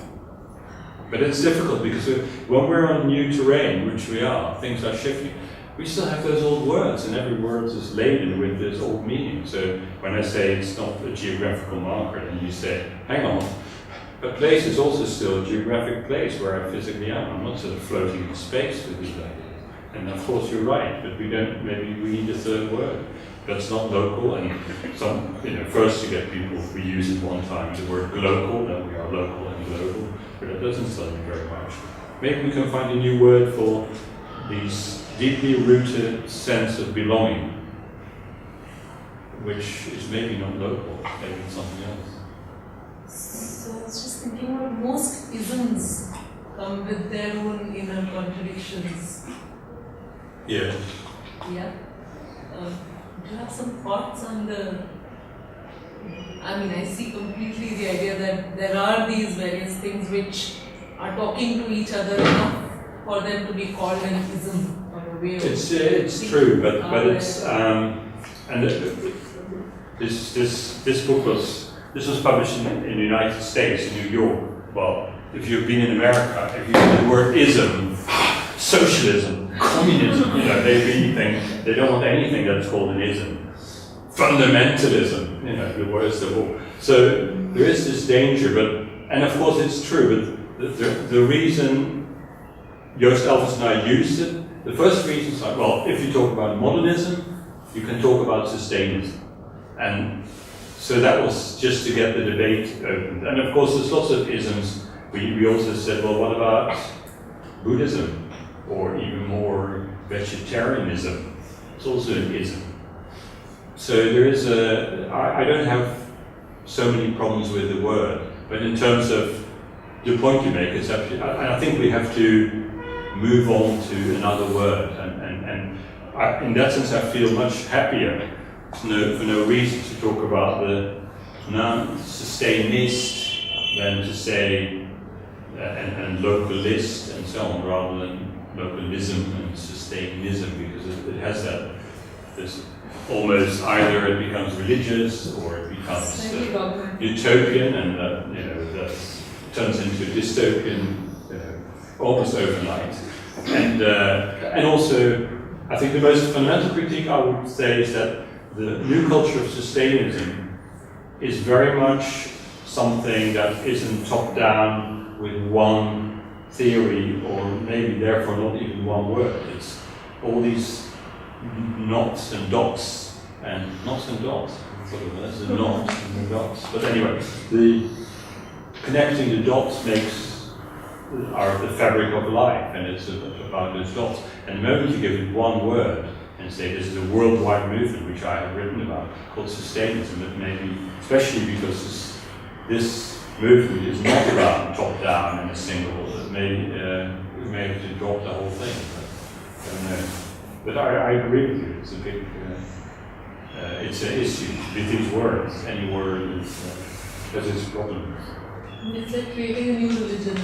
But it's difficult because when we're on new terrain, which we are, things are shifting, we still have those old words, and every word is laden with this old meaning. So when I say it's not a geographical marker, then you say, hang on, a place is also still a geographic place where I physically am. I'm not sort of floating in space with these ideas. And of course you're right, but maybe we need a third word. That's not local, and first you get people, we use it one time, the word global, then we are local and global, but that doesn't tell me very much. Maybe we can find a new word for these deeply rooted sense of belonging, which is maybe not local, maybe it's something else. So I was just thinking about most isms come with their own inner contradictions. Yeah. Yeah. Do you have some thoughts on I see completely the idea that there are these various things which are talking to each other enough for them to be called an ism. It's true, but it's this book was published in the United States, in New York. Well, if you've been in America, if you hear the word ism, socialism, communism, they really think they don't want anything that's called an ism. Fundamentalism, the worst of all. So there is this danger, and of course it's true, but the reason Joost Elvis and I used it, the first reason is like, well, if you talk about modernism, you can talk about Sustainism. And so that was just to get the debate opened. And of course there's lots of isms. We also said, well, what about Buddhism? Or even more vegetarianism? It's also an ism. So there is I don't have so many problems with the word, but in terms of the point you make, it's actually, I think we have to move on to another word, and in that sense I feel much happier for no reason to talk about the noun sustainist than to say and localist and so on, rather than localism and sustainism, because it has that this almost either it becomes religious or it becomes utopian, and that turns into dystopian almost overnight. And also, I think the most fundamental critique I would say is that the new culture of Sustainism is very much something that isn't top down with one theory, or maybe therefore not even one word. It's all these knots and dots, and knots and dots. There's a knot and the dots. But anyway, the connecting the dots makes the fabric of life, and it's about those dots. And the moment you give it one word and say this is a worldwide movement, which I have written about, called Sustainism, that maybe, especially because this movement is not about top down and a single, that maybe we may have to drop the whole thing. But I don't know. But I agree with you. It's a big, it's an issue with these words. Any word has its problems. It's like creating a new religion.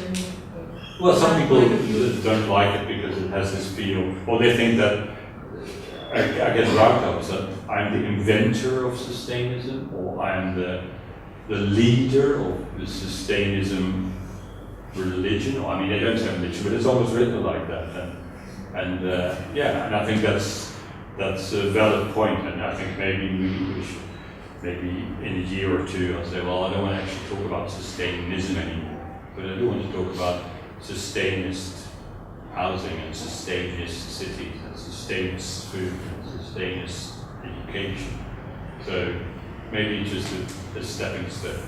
Well, some people don't like it because it has this feel, or they think that I get route up that I'm the inventor of Sustainism, or I'm the leader of the Sustainism religion. Or, I mean, they don't say religion, but it's almost written like that. And I think that's a valid point, and I think maybe we should, maybe in a year or two, I'll say, well, I don't want to actually talk about Sustainism anymore, but I do want to talk about sustainist housing and sustainist cities and sustainist food and sustainist education. So maybe just a stepping stone.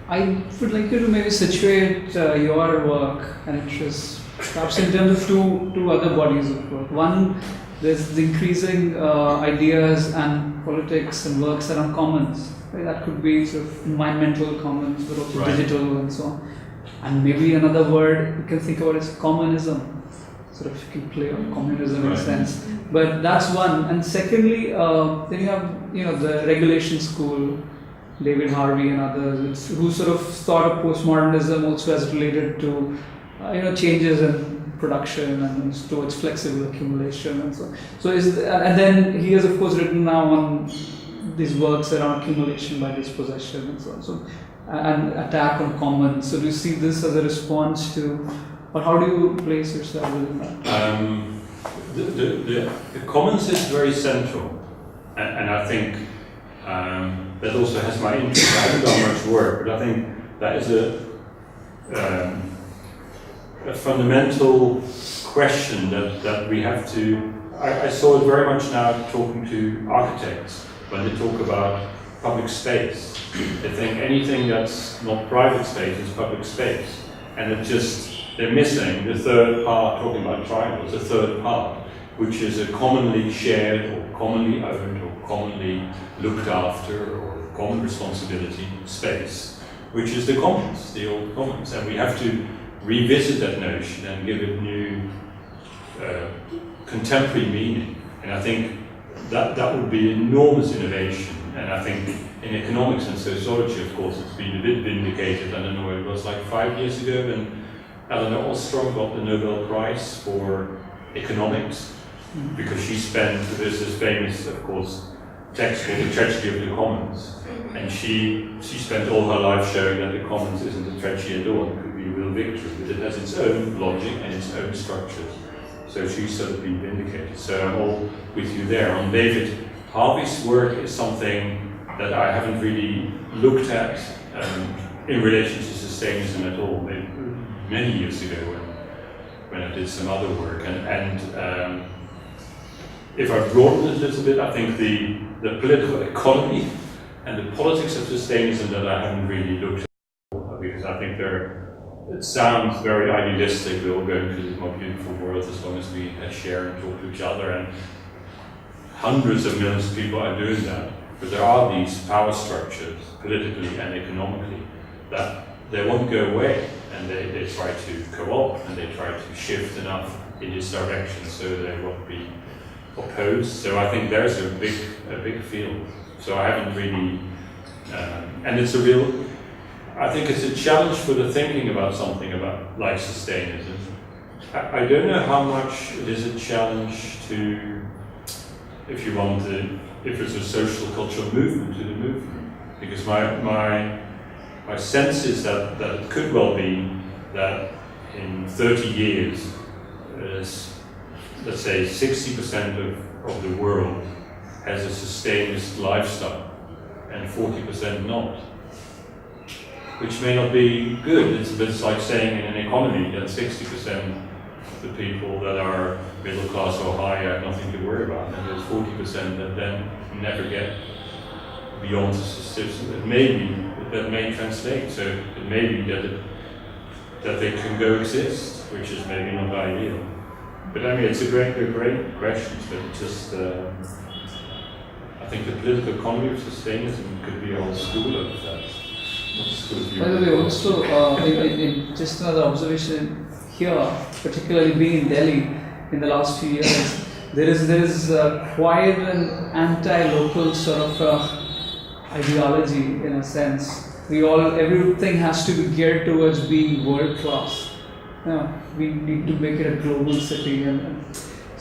I would like you to maybe situate your work and interests perhaps in terms of two other bodies of work. One, there's the increasing ideas and politics and works around commons. Right? That could be sort of environmental commons, but also digital and so on. And maybe another word you can think about is communism. Sort of you can play on communism in a sense. But that's one. And secondly, then you have the regulation school, David Harvey and others, who sort of thought of postmodernism also as related to changes in production and towards flexible accumulation and so on. So and then he has of course written now on these works around accumulation by dispossession and so on. So and attack on commons. So do you see this as a response to, or how do you place yourself within that? The commons is very central, and I think that also has my interest. I haven't done much work, but I think that is a fundamental question that we have to. I saw it very much now talking to architects when they talk about public space. They think anything that's not private space is public space, and they're missing the third part. Talking about triangles, the third part, which is a commonly shared or commonly owned or commonly looked after or common responsibility space, which is the commons, the old commons, and we have to revisit that notion and give it new contemporary meaning. And I think that would be enormous innovation. And I think in economics and sociology, of course, it's been a bit vindicated. I don't know, it was like 5 years ago when Eleanor Ostrom got the Nobel Prize for economics, because she there's this famous, of course, text called The Tragedy of the Commons, and she spent all her life showing that the commons isn't a tragedy at all. It could be a real victory, but it has its own logic and its own structures. So she's sort of been vindicated. So I'm all with you there. On David Harvey's work is something that I haven't really looked at in relation to Sustainism at all. Many years ago when I did some other work, and if I broaden it a little bit, I think the political economy and the politics of Sustainism that I haven't really looked at, because I think it sounds very idealistic. We're all going to the more beautiful world as long as we share and talk to each other, and hundreds of millions of people are doing that. But there are these power structures, politically and economically, that they won't go away, and they try to co-opt and they try to shift enough in this direction so they won't be opposed. So I think there's a big field. So I haven't really, and it's I think it's a challenge for the thinking about something like Sustainism. I don't know how much it is a challenge to, if it's a social cultural movement, to the movement. Because my sense is that it could well be that in 30 years, let's say 60% of the world has a sustainist lifestyle and 40% not. Which may not be good. It's a bit like saying in an economy that 60% of the people that are middle class or higher have nothing to worry about, and there's 40% that then never get beyond the system. That may translate. So it may be that they can coexist, which is maybe not ideal. But I mean, it's a great question. But it's just, I think the political economy of Sustainism could be a whole school of that. By the way, also, in just another observation here, particularly being in Delhi in the last few years, there is quite an anti-local sort of ideology in a sense. Everything has to be geared towards being world class. We need to make it a global city, and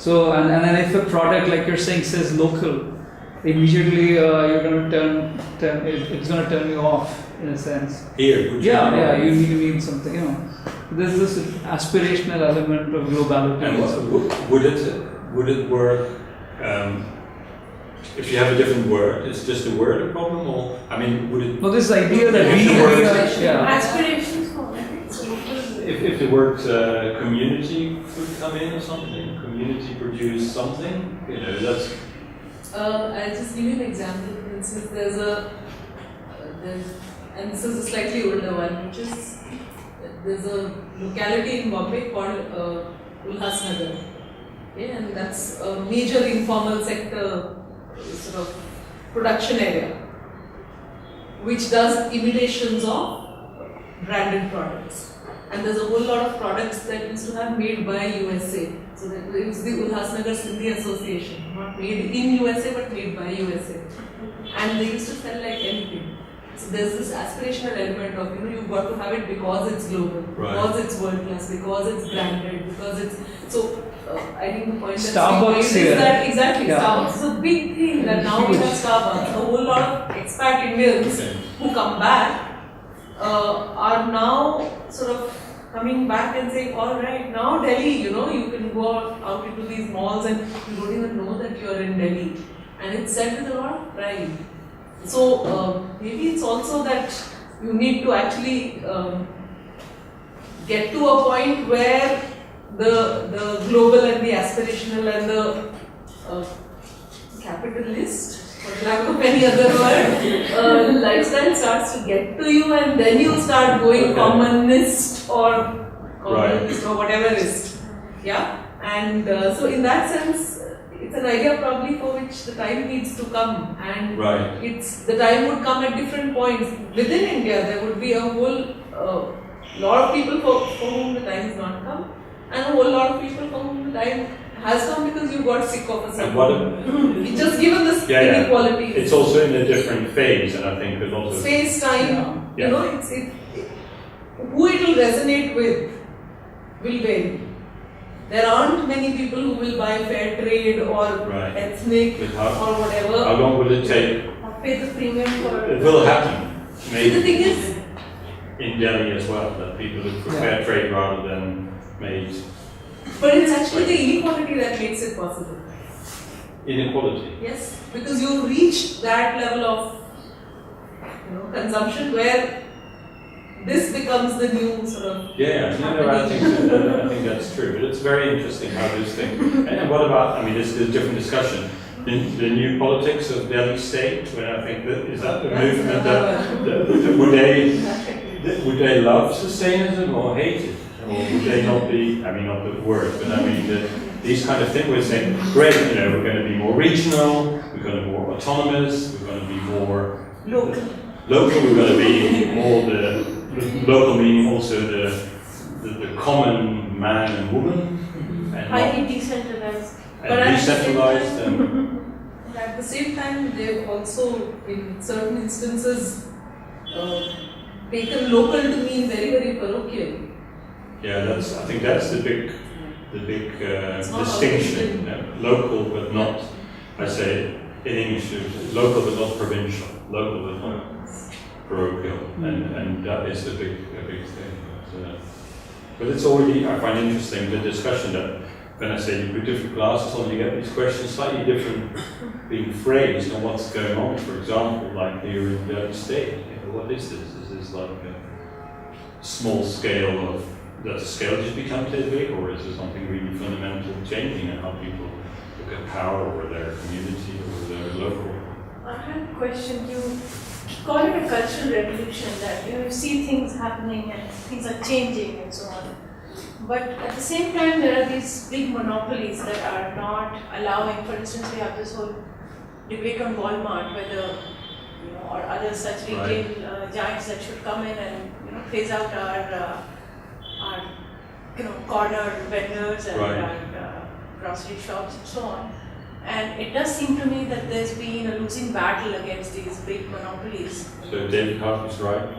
then if a product, like you're saying, says local, immediately you're going to it's going to turn you off in a sense. You need something. There's this aspirational element of globality. And would it work if you have a different word? Is just the word a problem, or I mean, would it? No, this idea that aspirations for it's local. If the word community could come in or something, community produce something, that's. I'll just give you an example. For instance, and this is a slightly older one, which is there's a locality in Bombay called Ulhasnagar, and that's a major informal sector sort of production area, which does imitations of branded products. And there's a whole lot of products that used to have made by USA. So that it was the Ulhasnagar Sindhi Association, not made in USA but made by USA. And they used to sell like anything. So there's this aspirational element of, you've got to have it because it's global, because it's world class, because it's branded, because it's, so I think the point that's Starbucks is that, exactly, Starbucks is a big thing that now we have Starbucks. A whole lot of expat Indians who come back are now sort of coming back and saying, all right, now Delhi, you can go out into these malls and you don't even know that you're in Delhi. And it's said with a lot of pride. So maybe it's also that you need to actually get to a point where the global and the aspirational and the capitalist, for lack of any other word, lifestyle starts to get to you, and then you start going communist or whateverist. Yeah? And so in that sense, it's an idea probably for which the time needs to come, and the time would come at different points. Within India, there would be a whole lot of people for whom the time has not come, and a whole lot of people for whom the time has come because you got sick of a certain. It's just given this inequality. It's also in a different phase, and I think a lot of space, time, who it will resonate with will vary. There aren't many people who will buy fair trade or ethnic or whatever. How long will it take? Or pay the premium for it. Will happen. Maybe the thing is, in Delhi as well, that people look for fair trade rather than made. But it's actually the inequality that makes it possible. Inequality? Yes. because you've reached that level of consumption where this becomes the new sort of I think that's true. But it's very interesting how this thing. And what about? I mean, there's a different discussion. The new politics of Delhi state. When I think is that the movement that would they love Sustainism or hate it, or would they not be? I mean, not the word, but I mean these kind of things. We're saying, great, we're going to be more regional. We're going to be more autonomous. We're going to be more Local. We're going to be more the local, meaning also the common man and woman, and Highly decentralized. decentralized. At the same time, they've also, in certain instances, taken local to mean very, very parochial. Yeah, I think that's the big distinction. Local, but not. I say in English, local but not provincial. Local but not parochial, and that is a big thing. But it's already, I find interesting the discussion that when I say you put different glasses on, you get these questions slightly different being phrased on what's going on. For example, like here in the state, what is this? Is this like a small scale of, does the scale just become too big, or is there something really fundamental changing in how people look at power or their community or their local? I have a question. You call it a cultural revolution, that you see things happening and things are changing and so on. But at the same time, there are these big monopolies that are not allowing. For instance, we have this whole debate on Walmart, whether or other such retail giants that should come in and phase out our corner vendors and our grocery shops and so on. And it does seem to me that there's been a losing battle against these big monopolies. So David Harvey's right?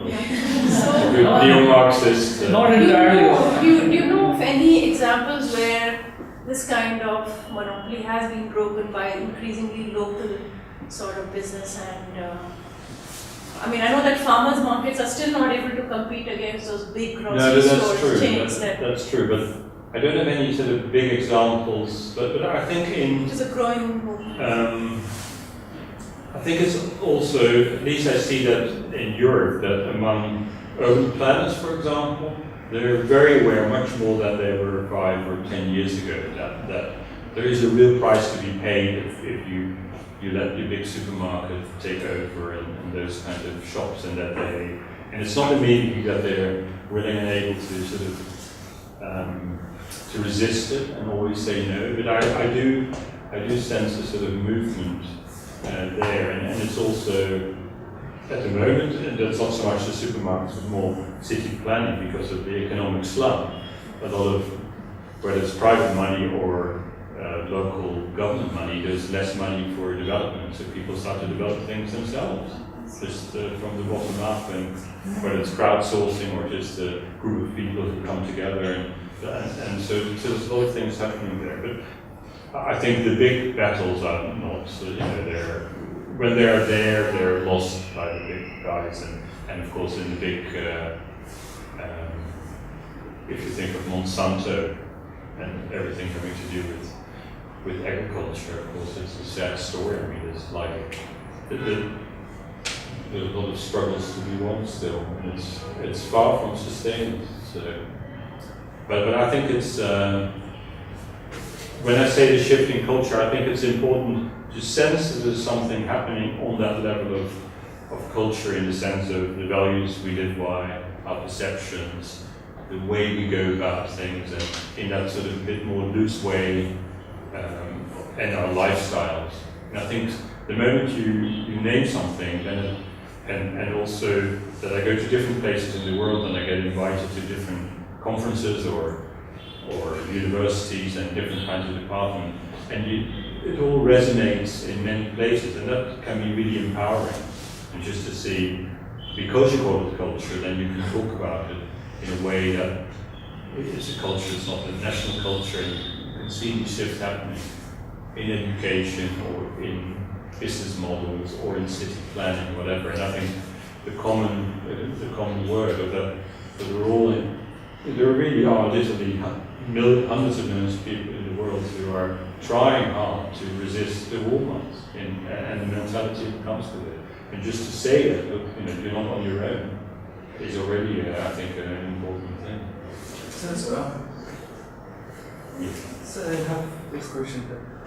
So, neo-Marxist. Not entirely. Do you know of any examples where this kind of monopoly has been broken by increasingly local sort of business? And I mean, I know that farmers' markets are still not able to compete against those big grocery store chains. That's true, but I don't have any sort of big examples, but I think it is a growing movement. I think it's also, at least I see that in Europe, that among urban planners, for example, they're very aware, much more than they were 5 or 10 years ago, that there is a real price to be paid if you let your big supermarket take over and those kind of shops, and it's not immediately that they're willing and able to sort of to resist it and always say no, but I do sense a sort of movement there, and it's also at the moment, and that's not so much the supermarkets, but more city planning because of the economic slump. A lot of, whether it's private money or local government money, there's less money for development, so people start to develop things themselves, just from the bottom up, and whether it's crowdsourcing or just a group of people who come together, and so there's a lot of things happening there. But I think the big battles are not, when they're there, they're lost by the big guys, and of course in the big, if you think of Monsanto and everything having to do with agriculture, of course it's a sad story. I mean, it's like, there's a lot of struggles to be won still, and it's far from sustainable. So, but I think it's, when I say the shift in culture, I think it's important to sense that there's something happening on that level of culture, in the sense of the values we live by, our perceptions, the way we go about things, and in that sort of bit more loose way, and our lifestyles. And I think the moment you name something, then and also that I go to different places in the world and I get invited to different conferences or universities and different kinds of departments, and it all resonates in many places, and that can be really empowering. And just to see, because you call it culture, then you can talk about it in a way that it's a culture, it's not a national culture, and you can see the shift happening in education or in business models or in city planning, whatever. And I think the common word of that we're all in, there really are literally hundreds of millions of people in the world who are trying hard to resist the war months and the mentality that comes with it. And just to say that, look, you're not on your own, is already, I think, an important thing. So I have this question.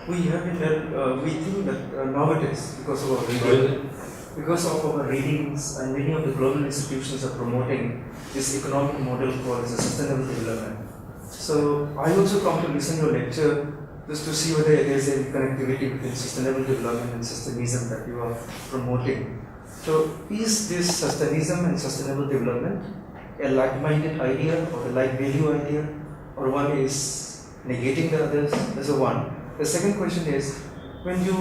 We think that nowadays, because of our readings and many of the global institutions are promoting this economic model called as a sustainable development. So I also come to listen to your lecture just to see whether there is a connectivity between sustainable development and Sustainism that you are promoting. So is this Sustainism and sustainable development a like-minded idea or a like-value idea, or one is negating the others? That's the one. The second question is, when you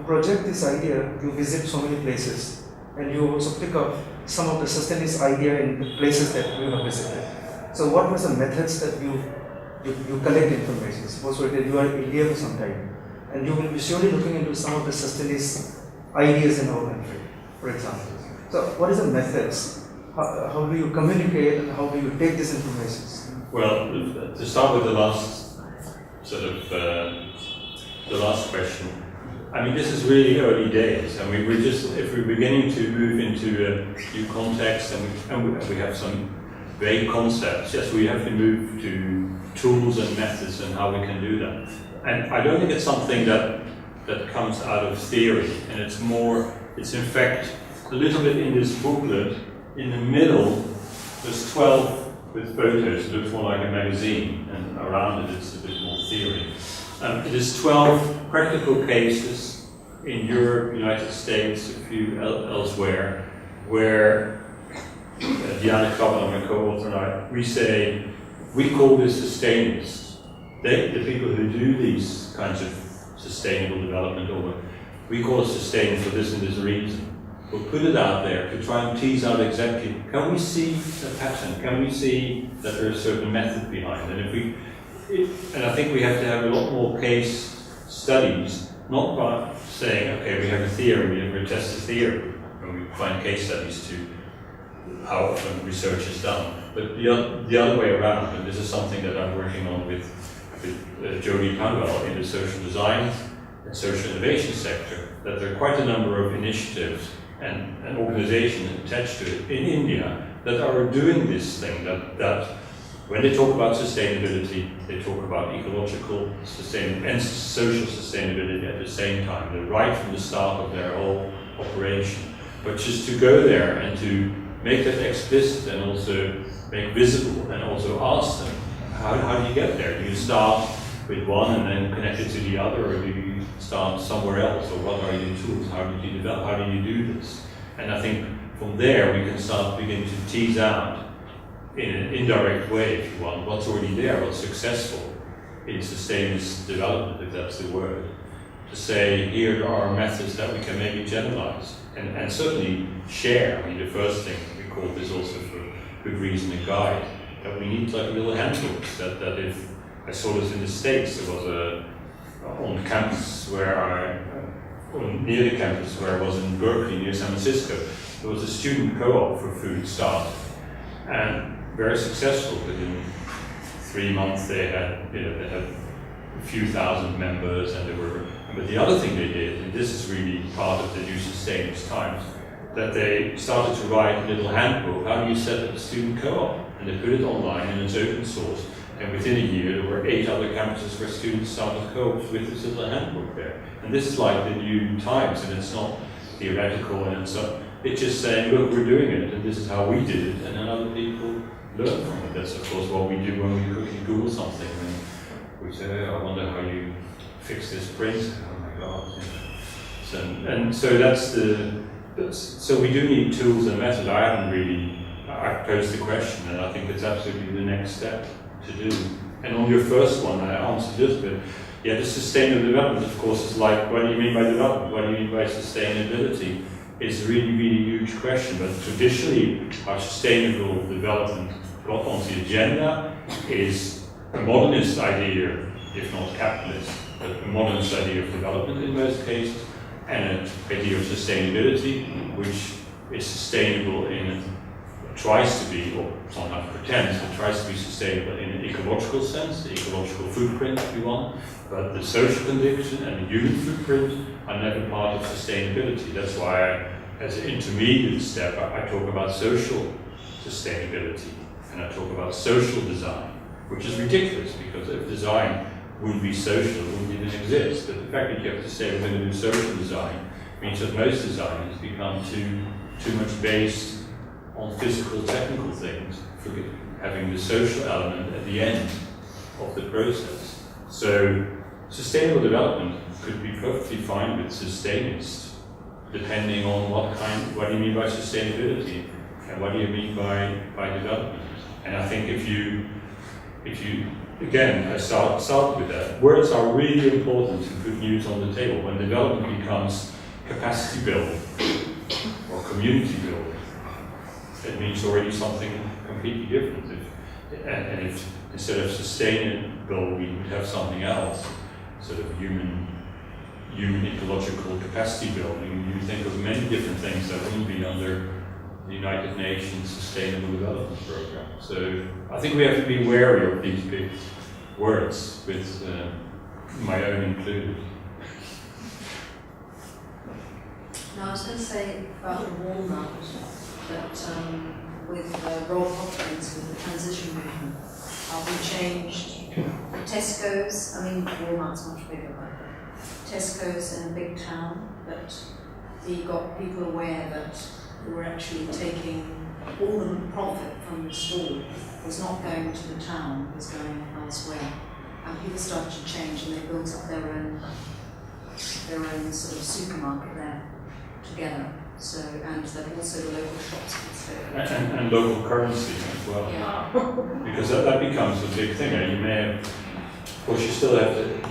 project this idea, you visit so many places, and you also pick up some of the Sustainist idea in the places that you have visited. So what was the methods that you collect information? Suppose that you are in India for some time, and you will be surely looking into some of the Sustainist ideas in our country, for example. So what is the methods? How do you communicate, and how do you take this information? Well, to start with the last the last question. I mean, this is really early days. I mean, if we're beginning to move into a new context, and we have some vague concepts, yes, we have to move to tools and methods and how we can do that. And I don't think it's something that comes out of theory, and it's in fact a little bit in this booklet. In the middle, there's 12 with photos. It looks more like a magazine, and around it it's a bit more theory. It is 12 practical cases in Europe, United States, a few elsewhere, where Diana Kavanagh, my co-author, and I, we call this Sustainists. The people who do these kinds of sustainable development, or we call it sustainable for this and this reason. We'll put it out there to try and tease out exactly, can we see a pattern? Can we see that there's a certain method behind? And I think we have to have a lot more case studies, not by saying, okay, we have a theory, we have to test the theory, and we find case studies to how often research is done. But the other way around, and this is something that I'm working on with Jodie Panwell in the social design and social innovation sector, that there are quite a number of initiatives and organizations attached to it in India that are doing this thing, that when they talk about sustainability, they talk about ecological sustainability and social sustainability at the same time. They're right from the start of their whole operation. But just to go there and to make that explicit and also make visible and also ask them, how do you get there? Do you start with one and then connect it to the other, or do you start somewhere else, or what are your tools? How do you develop? How do you do this? And I think from there we can start beginning to tease out in an indirect way, if you want, what's already there, what's successful in sustainable development, if that's the word. To say, here are methods that we can maybe generalize and certainly share. I mean, the first thing, we call this also for good reason a guide, that we need like little handbooks, that if I saw this in the States, there was on campus near the campus where I was in Berkeley, near San Francisco, there was a student co-op for food started, and very successful. Within 3 months, they had a few thousand members, But the other thing they did, and this is really part of the new Sustainist times, that they started to write a little handbook. How do you set up a student co-op? And they put it online, and it's open source. And within a year, there were 8 other campuses where students started co-ops with this little handbook there. And this is like the new times, and it's not theoretical, and it's just saying, look, we're doing it, and this is how we did it, and then other people learn from it. That's of course what we do when we quickly Google something, and we say, I wonder how you fix this print. Oh my God! So we do need tools and methods. I posed the question, and I think it's absolutely the next step to do. And on your first one, I answered this bit. Yeah, the sustainable development, of course, is like, what do you mean by development? What do you mean by sustainability? It's a really, really huge question. But traditionally, our sustainable development got onto the agenda is a modernist idea, if not capitalist, but a modernist idea of development in most cases, and an idea of sustainability, which is sustainable in a tries to be, or sometimes pretends, but tries to be sustainable in an ecological sense, the ecological footprint, if you want, but the social condition and the human footprint are never part of sustainability. That's why, as an intermediate step, I talk about social sustainability, and I talk about social design, which is ridiculous, because if design wouldn't be social, it wouldn't even exist. But the fact that you have to say we're going to do social design means that most design has become too much based on physical, technical things, having the social element at the end of the process. So sustainable development could be perfectly fine with sustainist, depending on what do you mean by sustainability and what do you mean by development. And I think if you again, I start with that. Words are really important to put news on the table. When development becomes capacity building or community building, it means already something completely different. And if instead of sustainable, we would have something else, sort of human ecological capacity building, you think of many different things that wouldn't be under the United Nations Sustainable Development Program. So I think we have to be wary of these big words, with my own included. Now, I was going to say about the walnut, that with Roll Conference, with the transition movement, we changed Tesco's. I mean, Walmart's much bigger, but Tesco's in a big town, but he got people aware that we were actually taking all the profit from the store was not going to the town, it was going elsewhere. And people started to change, and they built up their own sort of supermarket there together. So, and then also the local shops. And local currency as well. Yeah. Because that becomes a big thing. You may have, of course,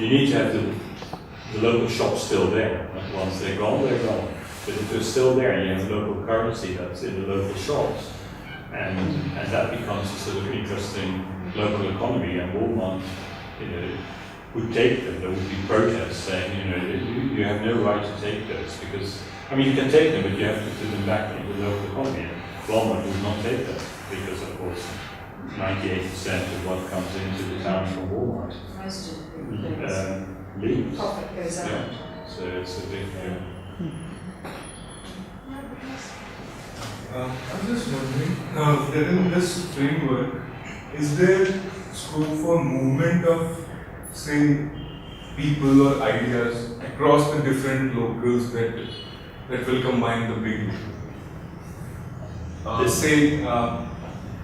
you need to have the local shops still there. Once they're gone, they're gone. But if they're still there, you have local currency that's in the local shops. And that becomes a sort of interesting local economy. And Walmart, would take them. There would be protests saying, you have no right to take those, because, I mean, you can take them, but you have to put them back into the local economy. And Walmart would not take them, because, of course, 98% of what comes into the town from Walmart Most of the leaves. profit goes out. Yeah. So it's a big I'm just wondering, within this framework, is there scope for movement of, say, people or ideas across the different locals that will combine the big local? Say,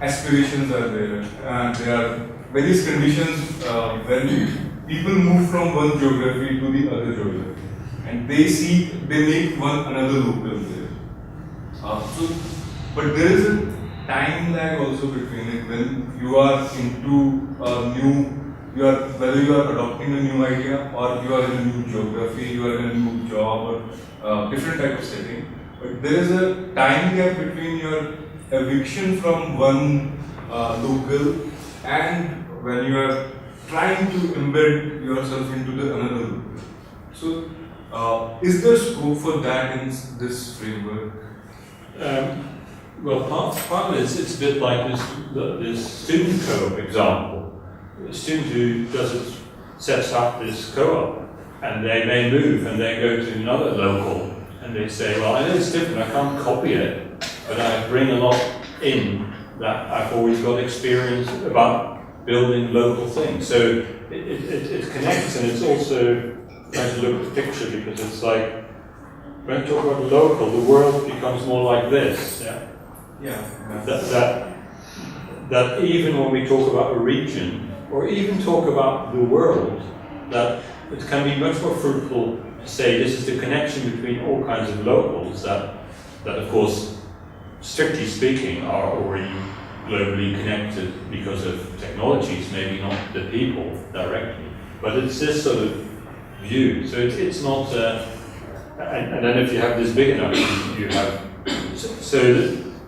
aspirations are there, and there are various conditions when people move from one geography to the other geography, and they make one another local there. But there is a time lag also between it when you are into a new, whether you are adopting a new idea or you are in a new geography, you are in a new job or different type of setting. But there is a time gap between your eviction from one local and when you are trying to embed yourself into another local. So, is there scope for that in this framework? Well, part of it is it's a bit like this student co-op example. A student who sets up this co-op, and they may move and they go to another local, and they say, well, I know it's different, I can't copy it, but I bring a lot in that I've always got experience about building local things. So it connects, and it's also trying to look at the picture, because it's like, when you talk about local, the world becomes more like this. That even when we talk about a region, or even talk about the world, that it can be much more fruitful to say this is the connection between all kinds of locals that of course, strictly speaking, are already globally connected because of technologies, maybe not the people directly, but it's this sort of view. So it's not. And then if you have this big enough, you have, so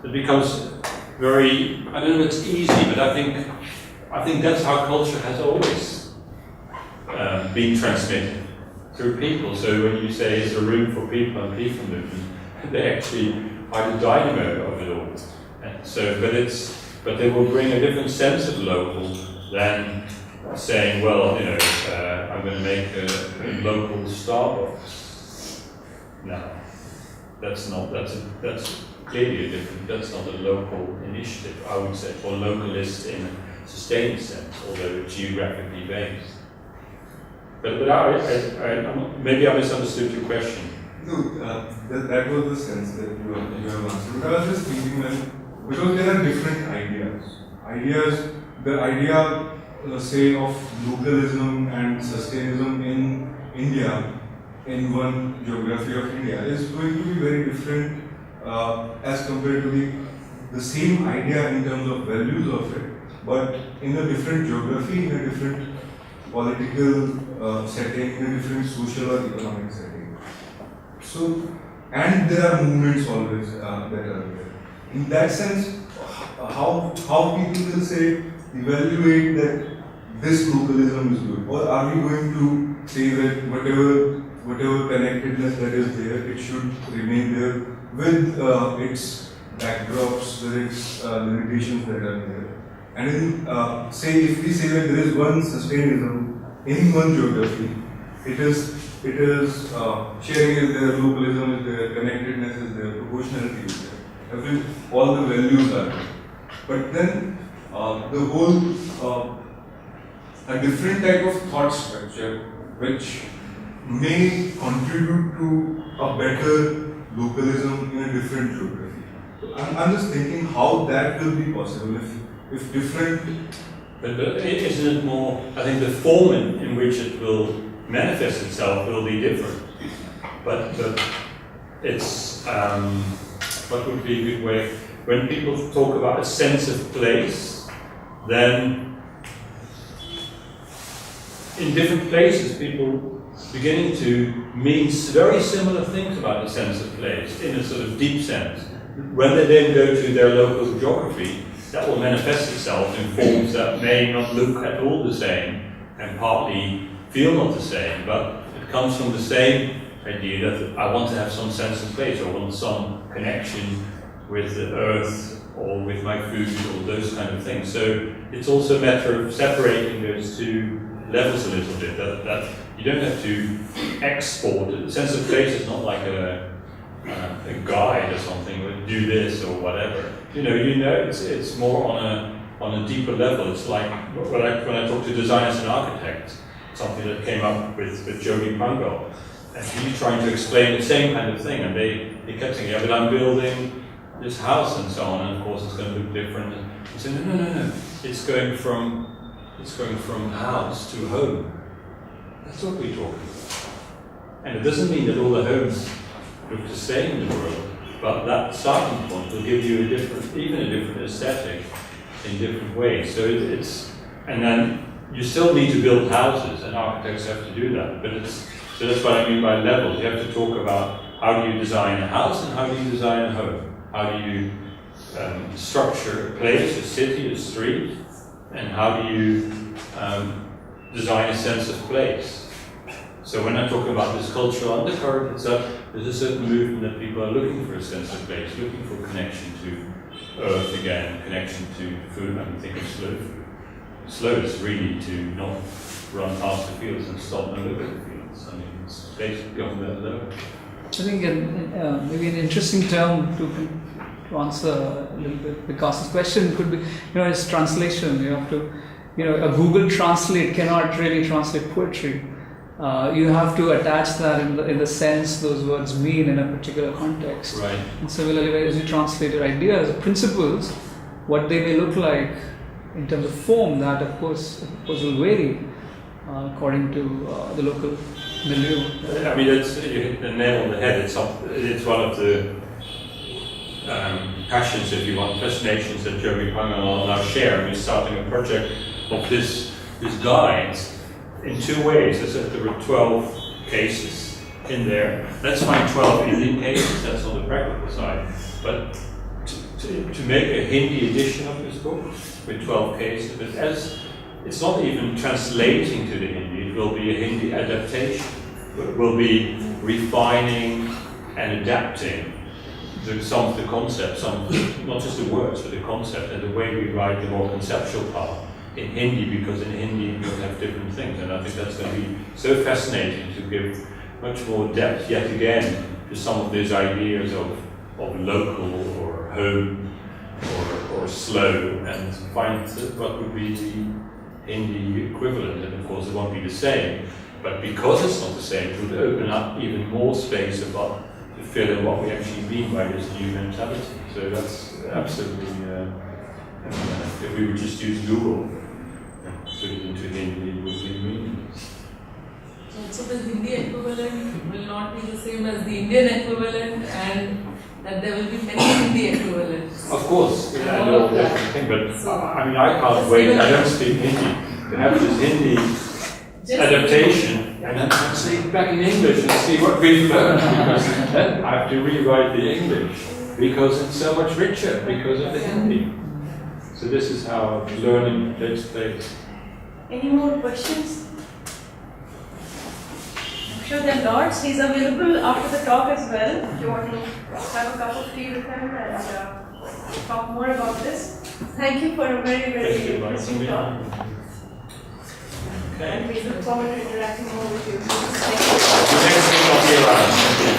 it becomes very, I don't know if it's easy, but I think that's how culture has always been transmitted, through people. So when you say it's a room for people and people movement, they actually are the dynamo of it all. And so, but they will bring a different sense of local than saying, well, I'm going to make a local Starbucks. No, that's clearly a different. That's not a local initiative, I would say, or localist in a sustained sense, although geographically based. But maybe I misunderstood your question. No, that was the sense that you have answered. But I was just thinking because there are different ideas. The idea, say, of localism and sustainism in India, in one geography of India, is going to be very different as compared to the same idea in terms of values of it, but in a different geography, in a different political setting, in a different social or economic setting. So, and there are movements always that are there. In that sense, how people will say, evaluate that this localism is good, or are we going to say that whatever connectedness that is there, it should remain there with its backdrops, with its limitations that are there? And in, say, if we say that there is one sustainism in one geography, it is sharing is there, localism is there, connectedness is there, proportionality is there. All the values are there. But then the whole a different type of thought structure which may contribute to a better localism in a different geography. So I'm just thinking how that will be possible if different. But isn't it more? I think the form in which it will manifest itself will be different. But it's what would be a good way when people talk about a sense of place, then in different places people beginning to mean very similar things about the sense of place in a sort of deep sense. When they then go to their local geography, that will manifest itself in forms that may not look at all the same and partly feel not the same, but it comes from the same idea that I want to have some sense of place, or want some connection with the earth or with my food or those kind of things. So it's also a matter of separating those two levels a little bit, that you don't have to export it. The sense of place is not like a guide or something, or do this or whatever. It's more on a deeper level. It's like when I talk to designers and architects, something that came up with Jody Pango, and he's trying to explain the same kind of thing, and they kept saying, yeah, but I'm building this house and so on, and of course it's going to look different. And he said, no, it's going from house to home. That's what we're talking about. And it doesn't mean that all the homes look the same in the world, but that starting point will give you even a different aesthetic in different ways. So and then you still need to build houses, and architects have to do that. So that's what I mean by levels. You have to talk about how do you design a house and how do you design a home. How do you structure a place, a city, a street, and how do you design a sense of place? So when I'm talking about this cultural undercurrent, it's that there's a certain movement that people are looking for a sense of place, looking for connection to earth again, connection to food. I'm thinking slow food. Slow is really to not run past the fields and stop and look at the fields. I mean, it's basically on that level. I think maybe an interesting term to answer a little bit Vikas's question could be, is translation. You have to, a Google Translate cannot really translate poetry. You have to attach that in the sense those words mean in a particular context. Right. And similarly, as you translate your ideas, principles, what they may look like in terms of form, that of course will vary according to the local milieu. I mean, you hit the nail on the head. It's one of the passions, if you want, fascinations that Jeremy Pang and I now share. We're starting a project of this guides in two ways. I said there were 12 cases in there. Let's find 12 Indian cases, that's on the practical side. But to make a Hindi edition of this book with 12 cases, but as it's not even translating to the Hindi, it will be a Hindi adaptation. It will be refining and adapting some of the concepts, not just the words, but the concept and the way we write the more conceptual part in Hindi, because in Hindi we have different things, and I think that's going to be so fascinating to give much more depth yet again to some of these ideas of local or home or slow, and find what would be the Hindi equivalent. And of course it won't be the same, but because it's not the same, it would open up even more space to fill in what we actually mean by this new mentality. So that's absolutely, if we would just use Google and put it into Hindi, it would be meaningless. So the Hindi equivalent will not be the same as the Indian equivalent, and that there will be many Hindi equivalents. Of course, yeah, I know different thing, but I mean, I can't wait. I don't speak Hindi. To have this Hindi adaptation and then translate back in English and see what we've learned, because then I have to rewrite the English because it's so much richer because of the Hindi. So this is how learning takes place. Any more questions? I'm sure there are lots. He's available after the talk as well. If you want to have a cup of tea with him and talk more about this. Thank you for a very, very interesting talk. Okay. And we look forward to interacting more with you. The next thing I'll be around.